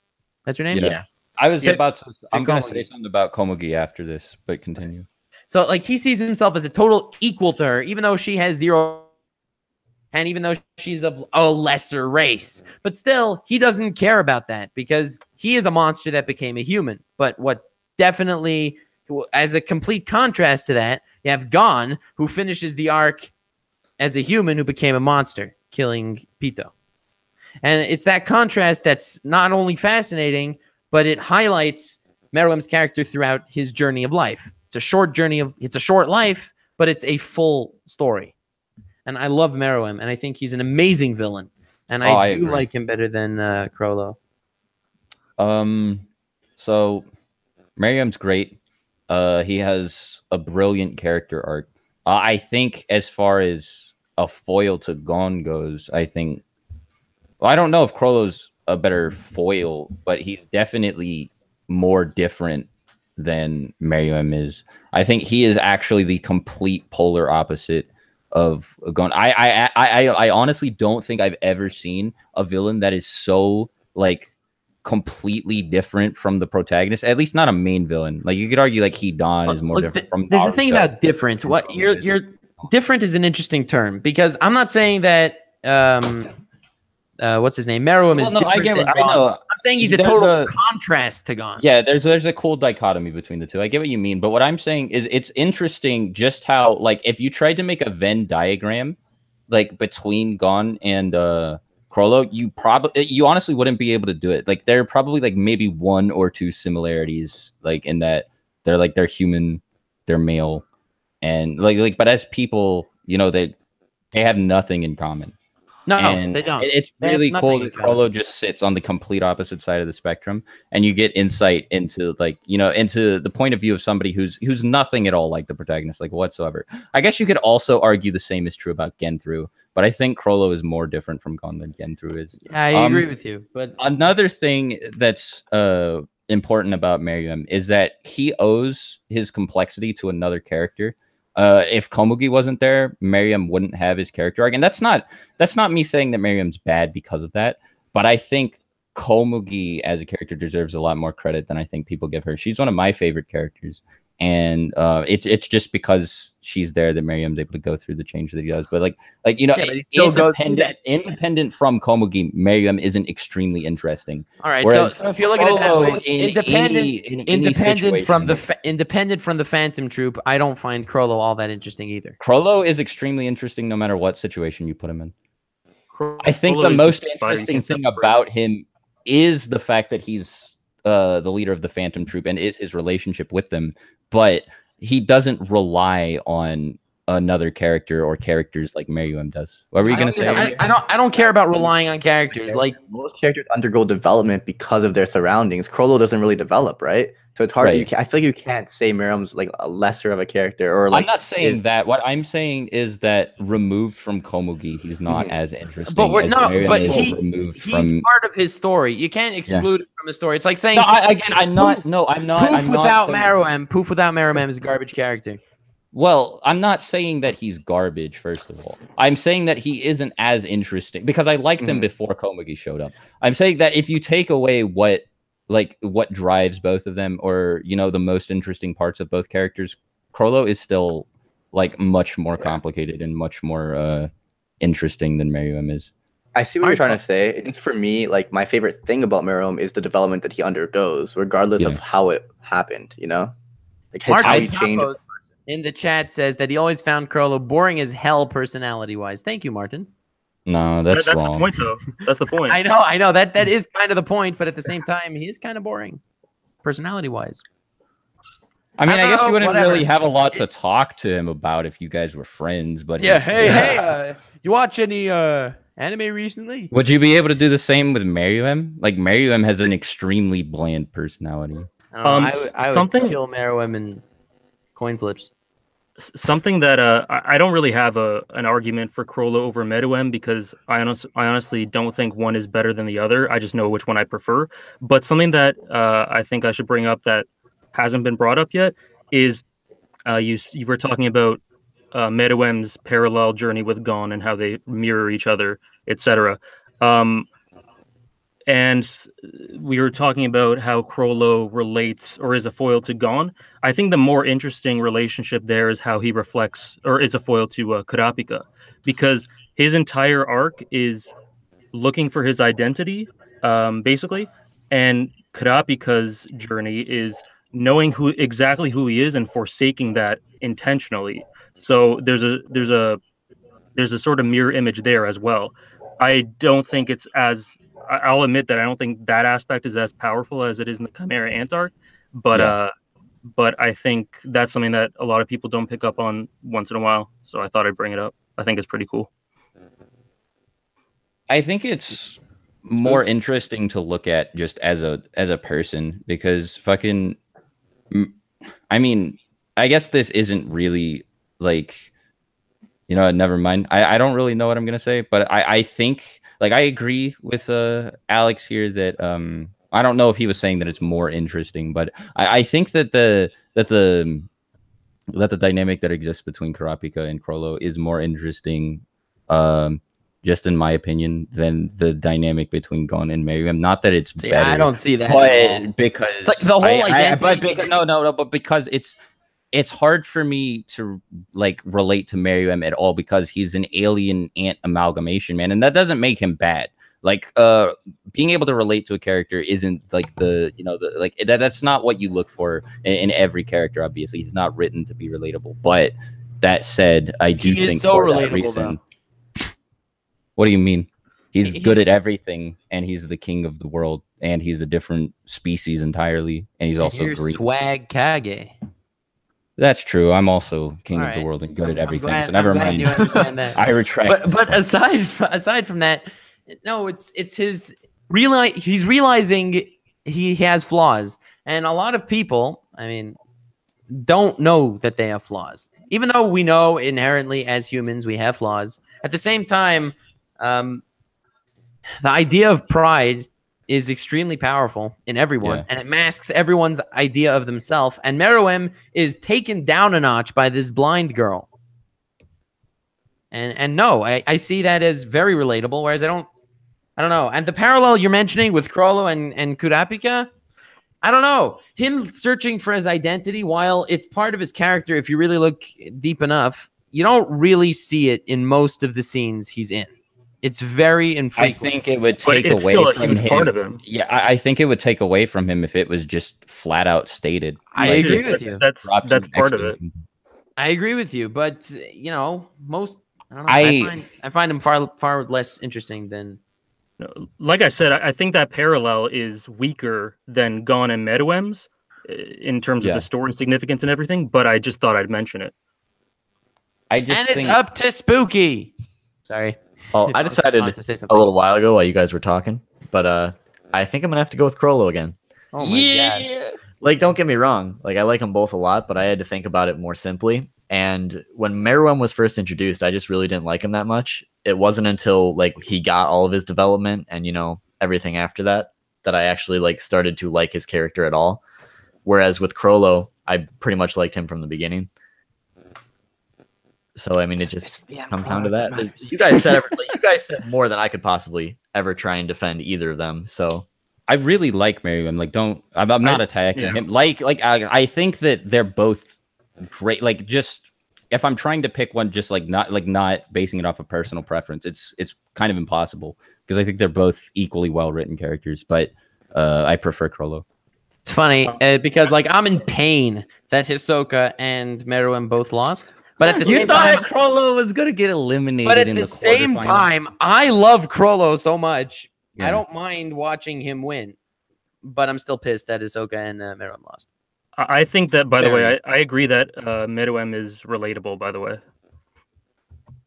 That's your name? Yeah. I was Yeah. about to. I'm going to Komugi. say something about Komugi after this, but continue. So like he sees himself as a total equal to her, even though she has 0 and even though she's of a lesser race. But still, he doesn't care about that because he is a monster that became a human. But what definitely, as a complete contrast to that, you have Gon, who finishes the arc as a human who became a monster, killing Peto. And it's that contrast that's not only fascinating, but it highlights Meruem's character throughout his journey of life. It's a short life, but it's a full story. And I love Meruem, and I think he's an amazing villain. And I do agree. like him better than Krolow. So Miriam's great. He has a brilliant character arc. I think as far as a foil to Gon goes, I think, well, I don't know if Krolow's a better foil, but he's definitely more different than Miriam is. I think he is actually the complete polar opposite of Gon. I honestly don't think I've ever seen a villain that is so like completely different from the protagonist. At least not a main villain. Like you could argue like Hidan is more different from. There's a thing about different. What you're different is an interesting term because I'm not saying that what's his name? Meruem is different than Gon. I know. I'm saying he's a There's total contrast to Gon. Yeah, there's a cool dichotomy between the two. I get what you mean, but what I'm saying is it's interesting just how like if you tried to make a Venn diagram like between Gon and Krolow, you honestly wouldn't be able to do it. Like there are probably like maybe 1 or 2 similarities, like in that they're human, they're male, and like but as people, you know, they have nothing in common. No, And they don't. It's They have really nothing cool in that common. Krolow just sits on the complete opposite side of the spectrum, and you get insight into like, you know, into the point of view of somebody who's nothing at all like the protagonist, like whatsoever. I guess you could also argue the same is true about Genthru, but I think Krolow is more different from Gon than Genthru is. I agree with you, but Another thing that's important about Miriam is that he owes his complexity to another character. If Komugi wasn't there, Miriam wouldn't have his character arc, and that's not me saying that Miriam's bad because of that, but I think Komugi as a character deserves a lot more credit than I think people give her. She's one of my favorite characters, and it's just because she's there that Miriam's able to go through the change that he does. But like you know, Yeah, but he still goes through that. independent from Komugi, Miriam isn't extremely interesting. all right. Whereas So if you look at it that Krolow, way, in any independent from situation- independent from the Phantom Troop, I don't find Krolow all that interesting either. Krolow is extremely interesting no matter what situation you put him in. I think Krolow the is most just fighting interesting thing concept. about him is the fact that he's the leader of the Phantom Troop and is his relationship with them, but he doesn't rely on another character or characters like Miriam does. What were you gonna say? I don't care about relying on characters. Like Most characters undergo development because of their surroundings. Krolow doesn't really develop, right? So it's hard. Right. I feel like you can't say Miriam's like a lesser of a character, or like I'm not saying that. What I'm saying is that removed from Komugi, he's not as interesting. But we're as no, Miriam but is he's removed he's from. part of his story. You can't exclude it from his story. It's like saying No, I'm not. No, I'm not. Poof I'm not without saying- Meruem. Poof without Meruem is a garbage character. Well, I'm not saying that he's garbage, first of all. I'm saying that he isn't as interesting because I liked him before Komugi showed up. I'm saying that if you take away what drives both of them, or, you know, the most interesting parts of both characters, Krolow is still like much more complicated and much more interesting than Miriam is. I see what you're trying to say. Just for me, like my favorite thing about Miriam is the development that he undergoes, regardless of how it happened. You know, like it's how he changed. in the chat says that he always found Krolow boring as hell personality-wise. Thank you, Martin. No, that's wrong. the point, though. That's the point. I know that is kind of the point, but at the same time, he is kind of boring, personality-wise. I mean, I guess you wouldn't whatever. really have a lot to talk to him about if you guys were friends. But Yeah, he's- you watch any anime recently? Would you be able to do the same with Meruem? Like Meruem has an extremely bland personality. I would something- kill Meruem and coin flips. Something that I don't really have an argument for Krolow over Meadow because I honestly don't think one is better than the other. I just know which one I prefer. But something that I think I should bring up that hasn't been brought up yet is you were talking about Meadowem's parallel journey with Gon and how they mirror each other, etc. And we were talking about how Krolow relates or is a foil to Gon. I think the more interesting relationship there is how he reflects or is a foil to Kurapika, because his entire arc is looking for his identity, basically, and Kurapika's journey is knowing exactly who he is and forsaking that intentionally. So there's a sort of mirror image there as well. I don't think it's as I'll admit that I don't think that aspect is as powerful as it is in the Chimera Ant arc, but but I think that's something that a lot of people don't pick up on once in a while. So I thought I'd bring it up. I think it's pretty cool. I think it's more interesting to look at just as a person because fucking. I mean, I guess this isn't really like, you know, never mind. I don't really know what I'm gonna say, but I think like I agree with Alex here that I don't know if he was saying that it's more interesting, but I think that the dynamic that exists between Kurapika and Krolow is more interesting, just in my opinion, than the dynamic between Gon and Meruem. Not that it's better. I don't see that. But because It's like the whole identity. but because it's hard for me to like relate to Meruem at all because he's an alien ant amalgamation, man, and that doesn't make him bad. Like being able to relate to a character isn't like that's not what you look for in every character. Obviously, he's not written to be relatable. But that said, I do He is think so for that relatable, reason. What do you mean? He's good at everything, and he's the king of the world, and he's a different species entirely, and he's also Here's green. Swag Kage. That's true. I'm also king All of the right. world and good at I'm everything. glad- so never I'm glad mind. you understand that. I retract. But aside from that, no, it's his he's realizing he has flaws, and a lot of people, I mean, don't know that they have flaws, even though we know inherently as humans we have flaws. At the same time, the idea of pride is extremely powerful in everyone, Yeah. and it masks everyone's idea of themselves. And Meruem is taken down a notch by this blind girl. And no, I see that as very relatable, whereas I don't know. And the parallel you're mentioning with Krolow and Kurapika, I don't know. Him searching for his identity, while it's part of his character, if you really look deep enough, you don't really see it in most of the scenes he's in. It's very I infrequent. think it would But take it's away still a from huge him. part of him. Yeah, I think it would take away from him if it was just flat out stated. I Like, agree if with it you. That's dropped part next of to it. him. I agree with you, but you know, I don't know. I find him far less interesting than. Like I said, I think that parallel is weaker than Gon and Meadowem's in terms of Yeah. the story significance and everything, but I just thought I'd mention it. I just And it's think up to Spooky. Sorry. Well, I just decided wanted to say a something. little while ago while you guys were talking, but I think I'm gonna have to go with Krolow again. Oh my god. Like, don't get me wrong. Like, I like them both a lot, but I had to think about it more simply. And when Meruem was first introduced, I just really didn't like him that much. It wasn't until like he got all of his development and everything after that I actually like started to like his character at all. Whereas with Krolow, I pretty much liked him from the beginning. So I mean, it just comes down to that. You guys said you guys said more than I could possibly ever try and defend either of them. So I really like Meruem. Like, I'm not attacking yeah. him. Like I think that they're both great. Like, just if I'm trying to pick one, just not basing it off of personal preference, it's kind of impossible because I think they're both equally well written characters. But I prefer Krolow. It's funny because like I'm in pain that Hisoka and Meruem both lost, but at the You same thought time, Krolow was gonna get eliminated but at in the the same quarterfinals. time, I love Krolow so much. I Yeah. don't mind watching him win, but I'm still pissed that Hisoka and Meruem lost. I think that, by the Fair way, enough. I agree that Meadow is relatable, by the way.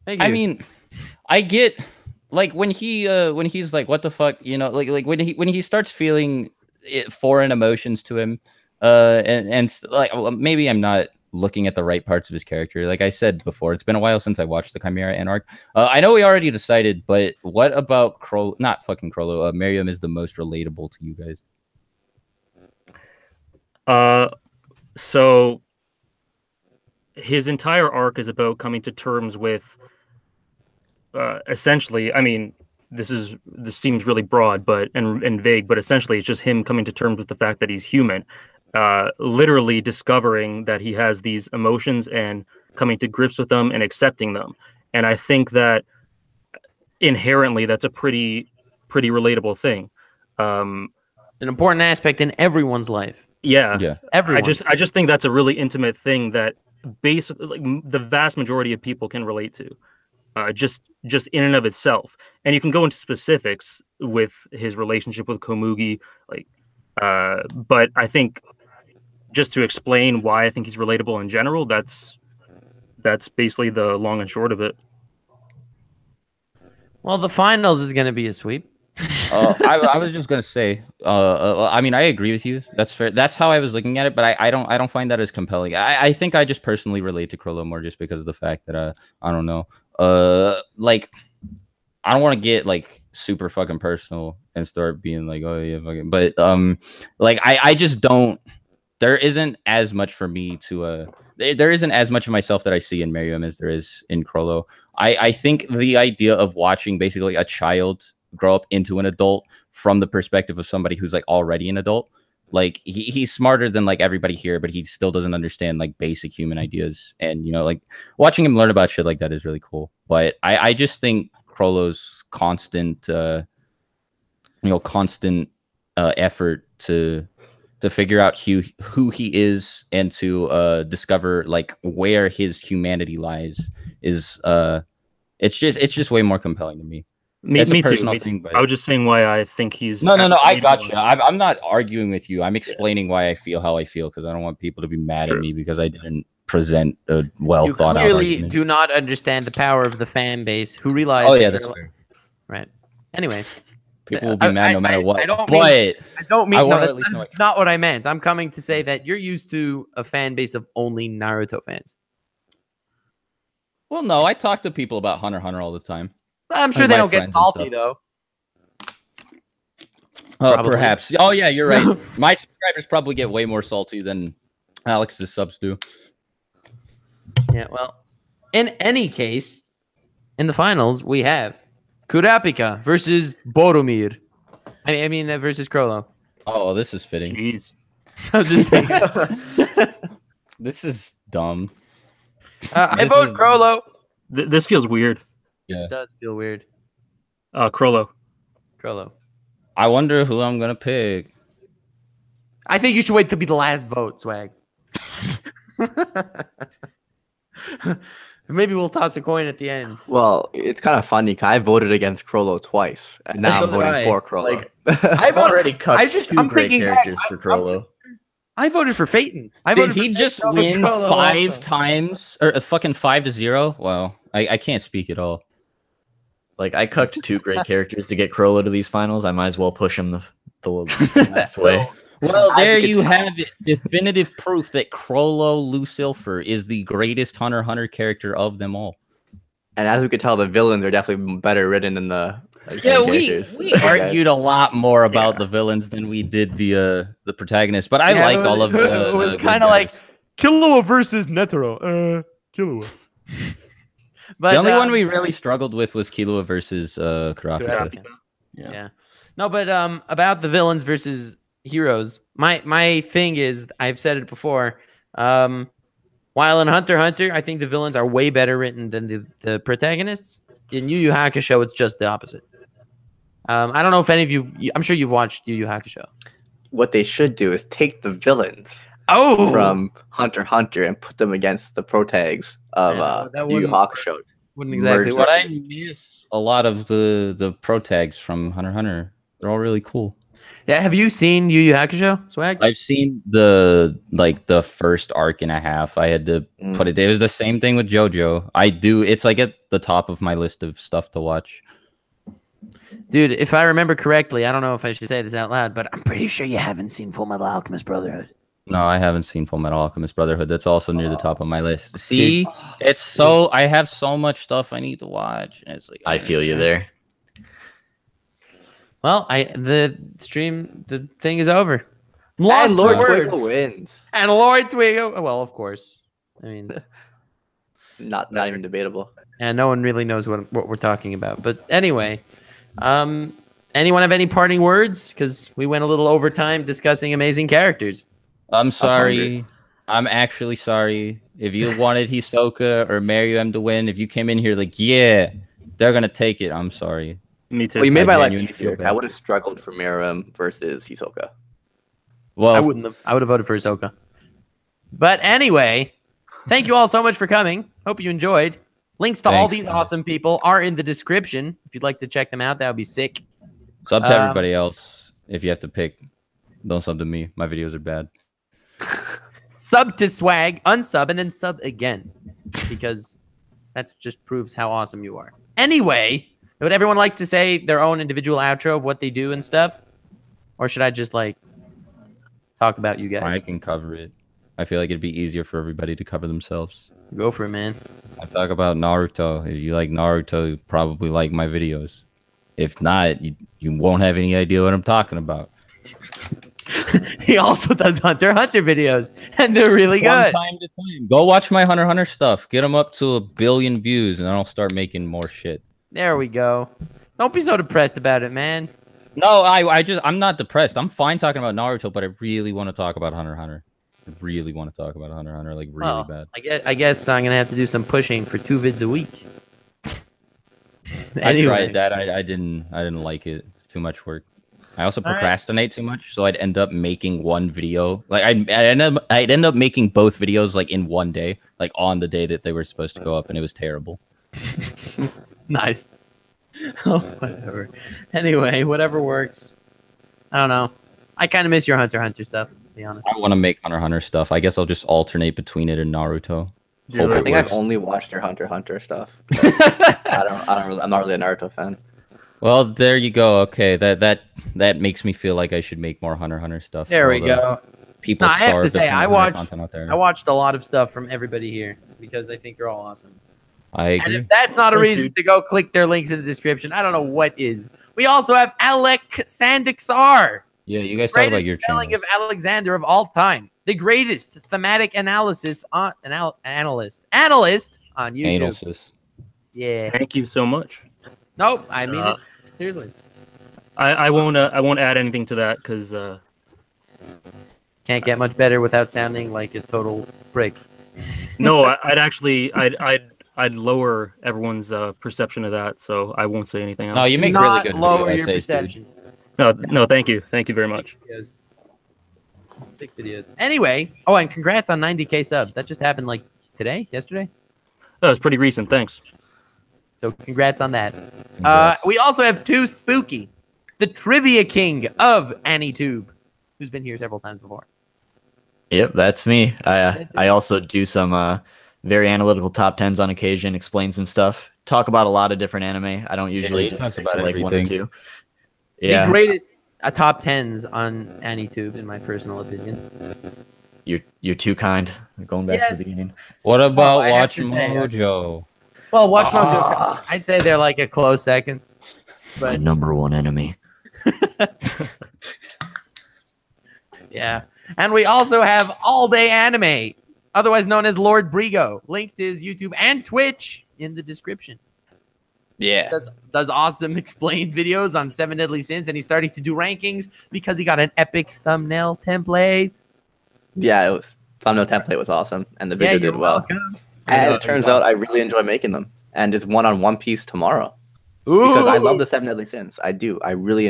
Thank you. I mean, I get like when he's like, what the fuck, you know, like when he starts feeling foreign emotions to him, like well, maybe I'm not looking at the right parts of his character. Like I said before, it's been a while since I watched the Chimera Ant arc. I know we already decided, but what about Krolow? Not fucking Krolow. Miriam is the most relatable to you guys. So his entire arc is about coming to terms with essentially, I mean, this seems really broad but and vague, but essentially it's just him coming to terms with the fact that he's human, literally discovering that he has these emotions and coming to grips with them and accepting them. And I think that inherently that's a pretty relatable thing. It's an important aspect in everyone's life. Yeah. Everyone. I just think that's a really intimate thing that basically like the vast majority of people can relate to. Just in and of itself, and you can go into specifics with his relationship with Komugi, like, but I think just to explain why I think he's relatable in general, that's basically the long and short of it. Well, the finals is going to be a sweep. I was just gonna say, I mean, I agree with you. That's fair. That's how I was looking at it, but I don't find that as compelling. I think I just personally relate to Krolow more just because of the fact that I don't know. Like I don't want to get like super fucking personal and start being like, oh yeah, fucking. But like I just don't. There isn't as much for me to there isn't as much of myself that I see in Miriam as there is in Krolow. I think the idea of watching basically a child grow up into an adult from the perspective of somebody who's like already an adult, like he's smarter than like everybody here, but he still doesn't understand like basic human ideas, and you know, like watching him learn about shit like that is really cool. But I just think Krolow's constant effort to figure out who he is and to discover like where his humanity lies is it's just way more compelling to me. Me It's a too. personal thing, but I was just saying why I think he's no. I got you. I'm not arguing with you. I'm explaining why I feel how I feel because I don't want people to be mad at me because I didn't present a well You thought out clearly argument. do not understand the power of the fan base who realize. Oh yeah, that's fair. Right. Anyway, People will be mad no matter what. I don't but I don't mean. I No, wanna that's at least know it. not what I meant. I'm coming to say that you're used to a fan base of only Naruto fans. well, no, I talk to people about Hunter x Hunter all the time. I'm sure Like they my don't get friends and salty stuff. though. Probably. Perhaps. Oh yeah, you're right. My subscribers probably get way more salty than Alex's subs do. Yeah. Well, in any case, in the finals we have Kurapika versus Boromir. I mean versus Krolow. Oh, this is fitting. Jeez. I was just thinking. This is dumb. I This vote is- Krolow. This feels weird. Yeah. It does feel weird. Krolow. Krolow. I wonder who I'm gonna pick. I think you should wait to be the last vote, Swag. Maybe we'll toss a coin at the end. Well, it's kind of funny. 'Cause I voted against Krolow twice, and now So I'm did voting I. for Krolow. Like, I've already cut I just- two I'm great thinking back, characters for Krolow. I voted for Phaeton. I Did voted he for just Phaeton over win Krolow 5 also. times or fucking 5-0? Wow, I can't speak at all. Like I cucked two great characters to get Krolow to these finals. I might as well push him the best way. Well, I there think you it's- have it. Definitive proof that Krolow Lucilfer is the greatest Hunter x Hunter character of them all. And as we could tell, the villains are definitely better written than the Yeah, main we characters. argued a lot more about the villains than we did the protagonists, but I Yeah, like it was- all of the. It was the good kind of like guys. Killua versus Netero. Killua. But, the only one we really struggled with was Killua versus Kurapika. Kurapika. Yeah. No, but about the villains versus heroes, my thing is, I've said it before. While in Hunter x Hunter, I think the villains are way better written than the protagonists. In Yu Yu Hakusho, it's just the opposite. I don't know if any of you. I'm sure you've watched Yu Yu Hakusho. what they should do is take the villains Oh, from Hunter x Hunter and put them against the protags of that Yu Yu wouldn't- Hakusho. wouldn't exactly merge work. But I miss a lot of the pro tags from Hunter x Hunter. They're all really cool. Yeah, have you seen Yu Yu Hakusho, Swag? I've seen the first arc and a half. I had to put it. It was the same thing with JoJo. It's like at the top of my list of stuff to watch. Dude, if I remember correctly, I don't know if I should say this out loud, but I'm pretty sure you haven't seen Full Metal Alchemist Brotherhood. No, I haven't seen Full Metal Alchemist Brotherhood. That's also near the top of my list. See, it's so I have so much stuff I need to watch. And it's like I feel you there. Well, the thing is over. I'm lost And for Lord words. Twinkle wins. And Lord Twigo. Well, of course. I mean, Not even debatable. and no one really knows what we're talking about. But anyway, anyone have any parting words? Because we went a little over time discussing amazing characters. I'm sorry. I'm actually sorry. If you wanted Hisoka or Meruem to win, if you came in here like, yeah, they're gonna take it. I'm sorry. Me too. Well, you made my life genuinely feel easier. bad. I would have struggled for Meruem versus Hisoka. Well, I wouldn't have. I would have voted for Soca. But anyway, thank you all so much for coming. Hope you enjoyed. Links to all Thanks, these man. awesome people are in the description. If you'd like to check them out, that would be sick. sub to everybody else. If you have to pick, don't sub to me. My videos are bad. Sub to Swag, unsub, and then sub again. Because that just proves how awesome you are. Anyway, would everyone like to say their own individual outro of what they do and stuff? Or should I just, like, talk about you guys? I can cover it. I feel like it'd be easier for everybody to cover themselves. Go for it, man. I talk about Naruto. If you like Naruto, you probably like my videos. If not, you won't have any idea what I'm talking about. He also does Hunter x Hunter videos, and they're really From good. time to time. Go watch my Hunter x Hunter stuff. Get them up to 1 billion views, and then I'll start making more shit. There we go. Don't be so depressed about it, man. No, I'm not depressed. I'm fine talking about Naruto, but I really want to talk about Hunter x Hunter. I really want to talk about Hunter x Hunter, like really Well, bad. I guess I'm gonna have to do some pushing for 2 vids a week. I tried that. I didn't like it. It's too much work. I also All right. procrastinate too much, so I'd end up making one video. Like I'd end up making both videos like in one day, like on the day that they were supposed to go up, and it was terrible. Nice. Oh, whatever. Anyway, whatever works. I don't know. I kind of miss your Hunter x Hunter stuff, to be honest. I want to make Hunter x Hunter stuff. I guess I'll just alternate between it and Naruto. Hope I it think works. I've only watched your Hunter x Hunter stuff. I'm not really a Naruto fan. Well, there you go. Okay, that makes me feel like I should make more Hunter x Hunter stuff. There we although go. People No, I have to starve say, there's no I Hunter watched- content out there. I watched a lot of stuff from everybody here because I think you're all awesome. I And agree. if that's not a Thank reason you. to go click their links in the description, I don't know what is. We also have Alec Sandixar, Yeah, you guys talk about greatest your spelling channel. of Alexander of all time, the greatest thematic analysis on analyst on YouTube. Analysis. Yeah. Thank you so much. Nope. I mean it seriously. I won't add anything to that because Can't get much better without sounding like a total prick. no, I'd lower everyone's perception of that, so I won't say anything else. No, you Do make really not good lower video your essays, dude. perception. No, thank you very much. Videos. Sick videos. Anyway, oh, and congrats on 90K subs. That just happened like today, yesterday. That was pretty recent. Thanks. So congrats on that. Congrats. We also have Too Spooky, the trivia king of AnyTube, who's been here several times before. Yep, that's me. That's it. I also do some very analytical top tens on occasion, explain some stuff, talk about a lot of different anime. I don't usually he just talks stick about to like one or everything. two. Yeah, The greatest top tens on AnyTube, in my personal opinion. you're too kind. Going back to Yes. the beginning. What about I have Watch to say, Mojo? Well, Watch Mojo, I'd say they're like a close second. My But number one enemy. yeah. And we also have All Day Anime, otherwise known as Lord Brigo. Link to his YouTube and Twitch in the description. Yeah. Does awesome explained videos on 7 Deadly Sins, and he's starting to do rankings because he got an epic thumbnail template. Yeah, it was thumbnail template was awesome, and the video you're did well. welcome. And it turns out I really enjoy making them. And it's one on One Piece tomorrow. because I love the Seven Deadly Sins. I do. I really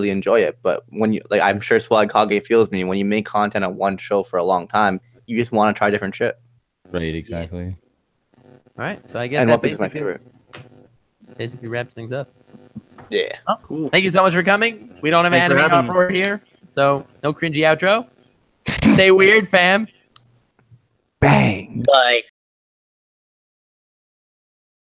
enjoy it. But when you like, I'm sure Swag Kage feels me. When you make content on one show for a long time, you just want to try different shit. Right, exactly. All right, so I guess And that One Piece is my favorite. basically wraps things up. Yeah. Cool. Thank you so much for coming. We don't have Thanks for anime having me. uproar here, so no cringy outro. Stay weird, fam. Bang. Like.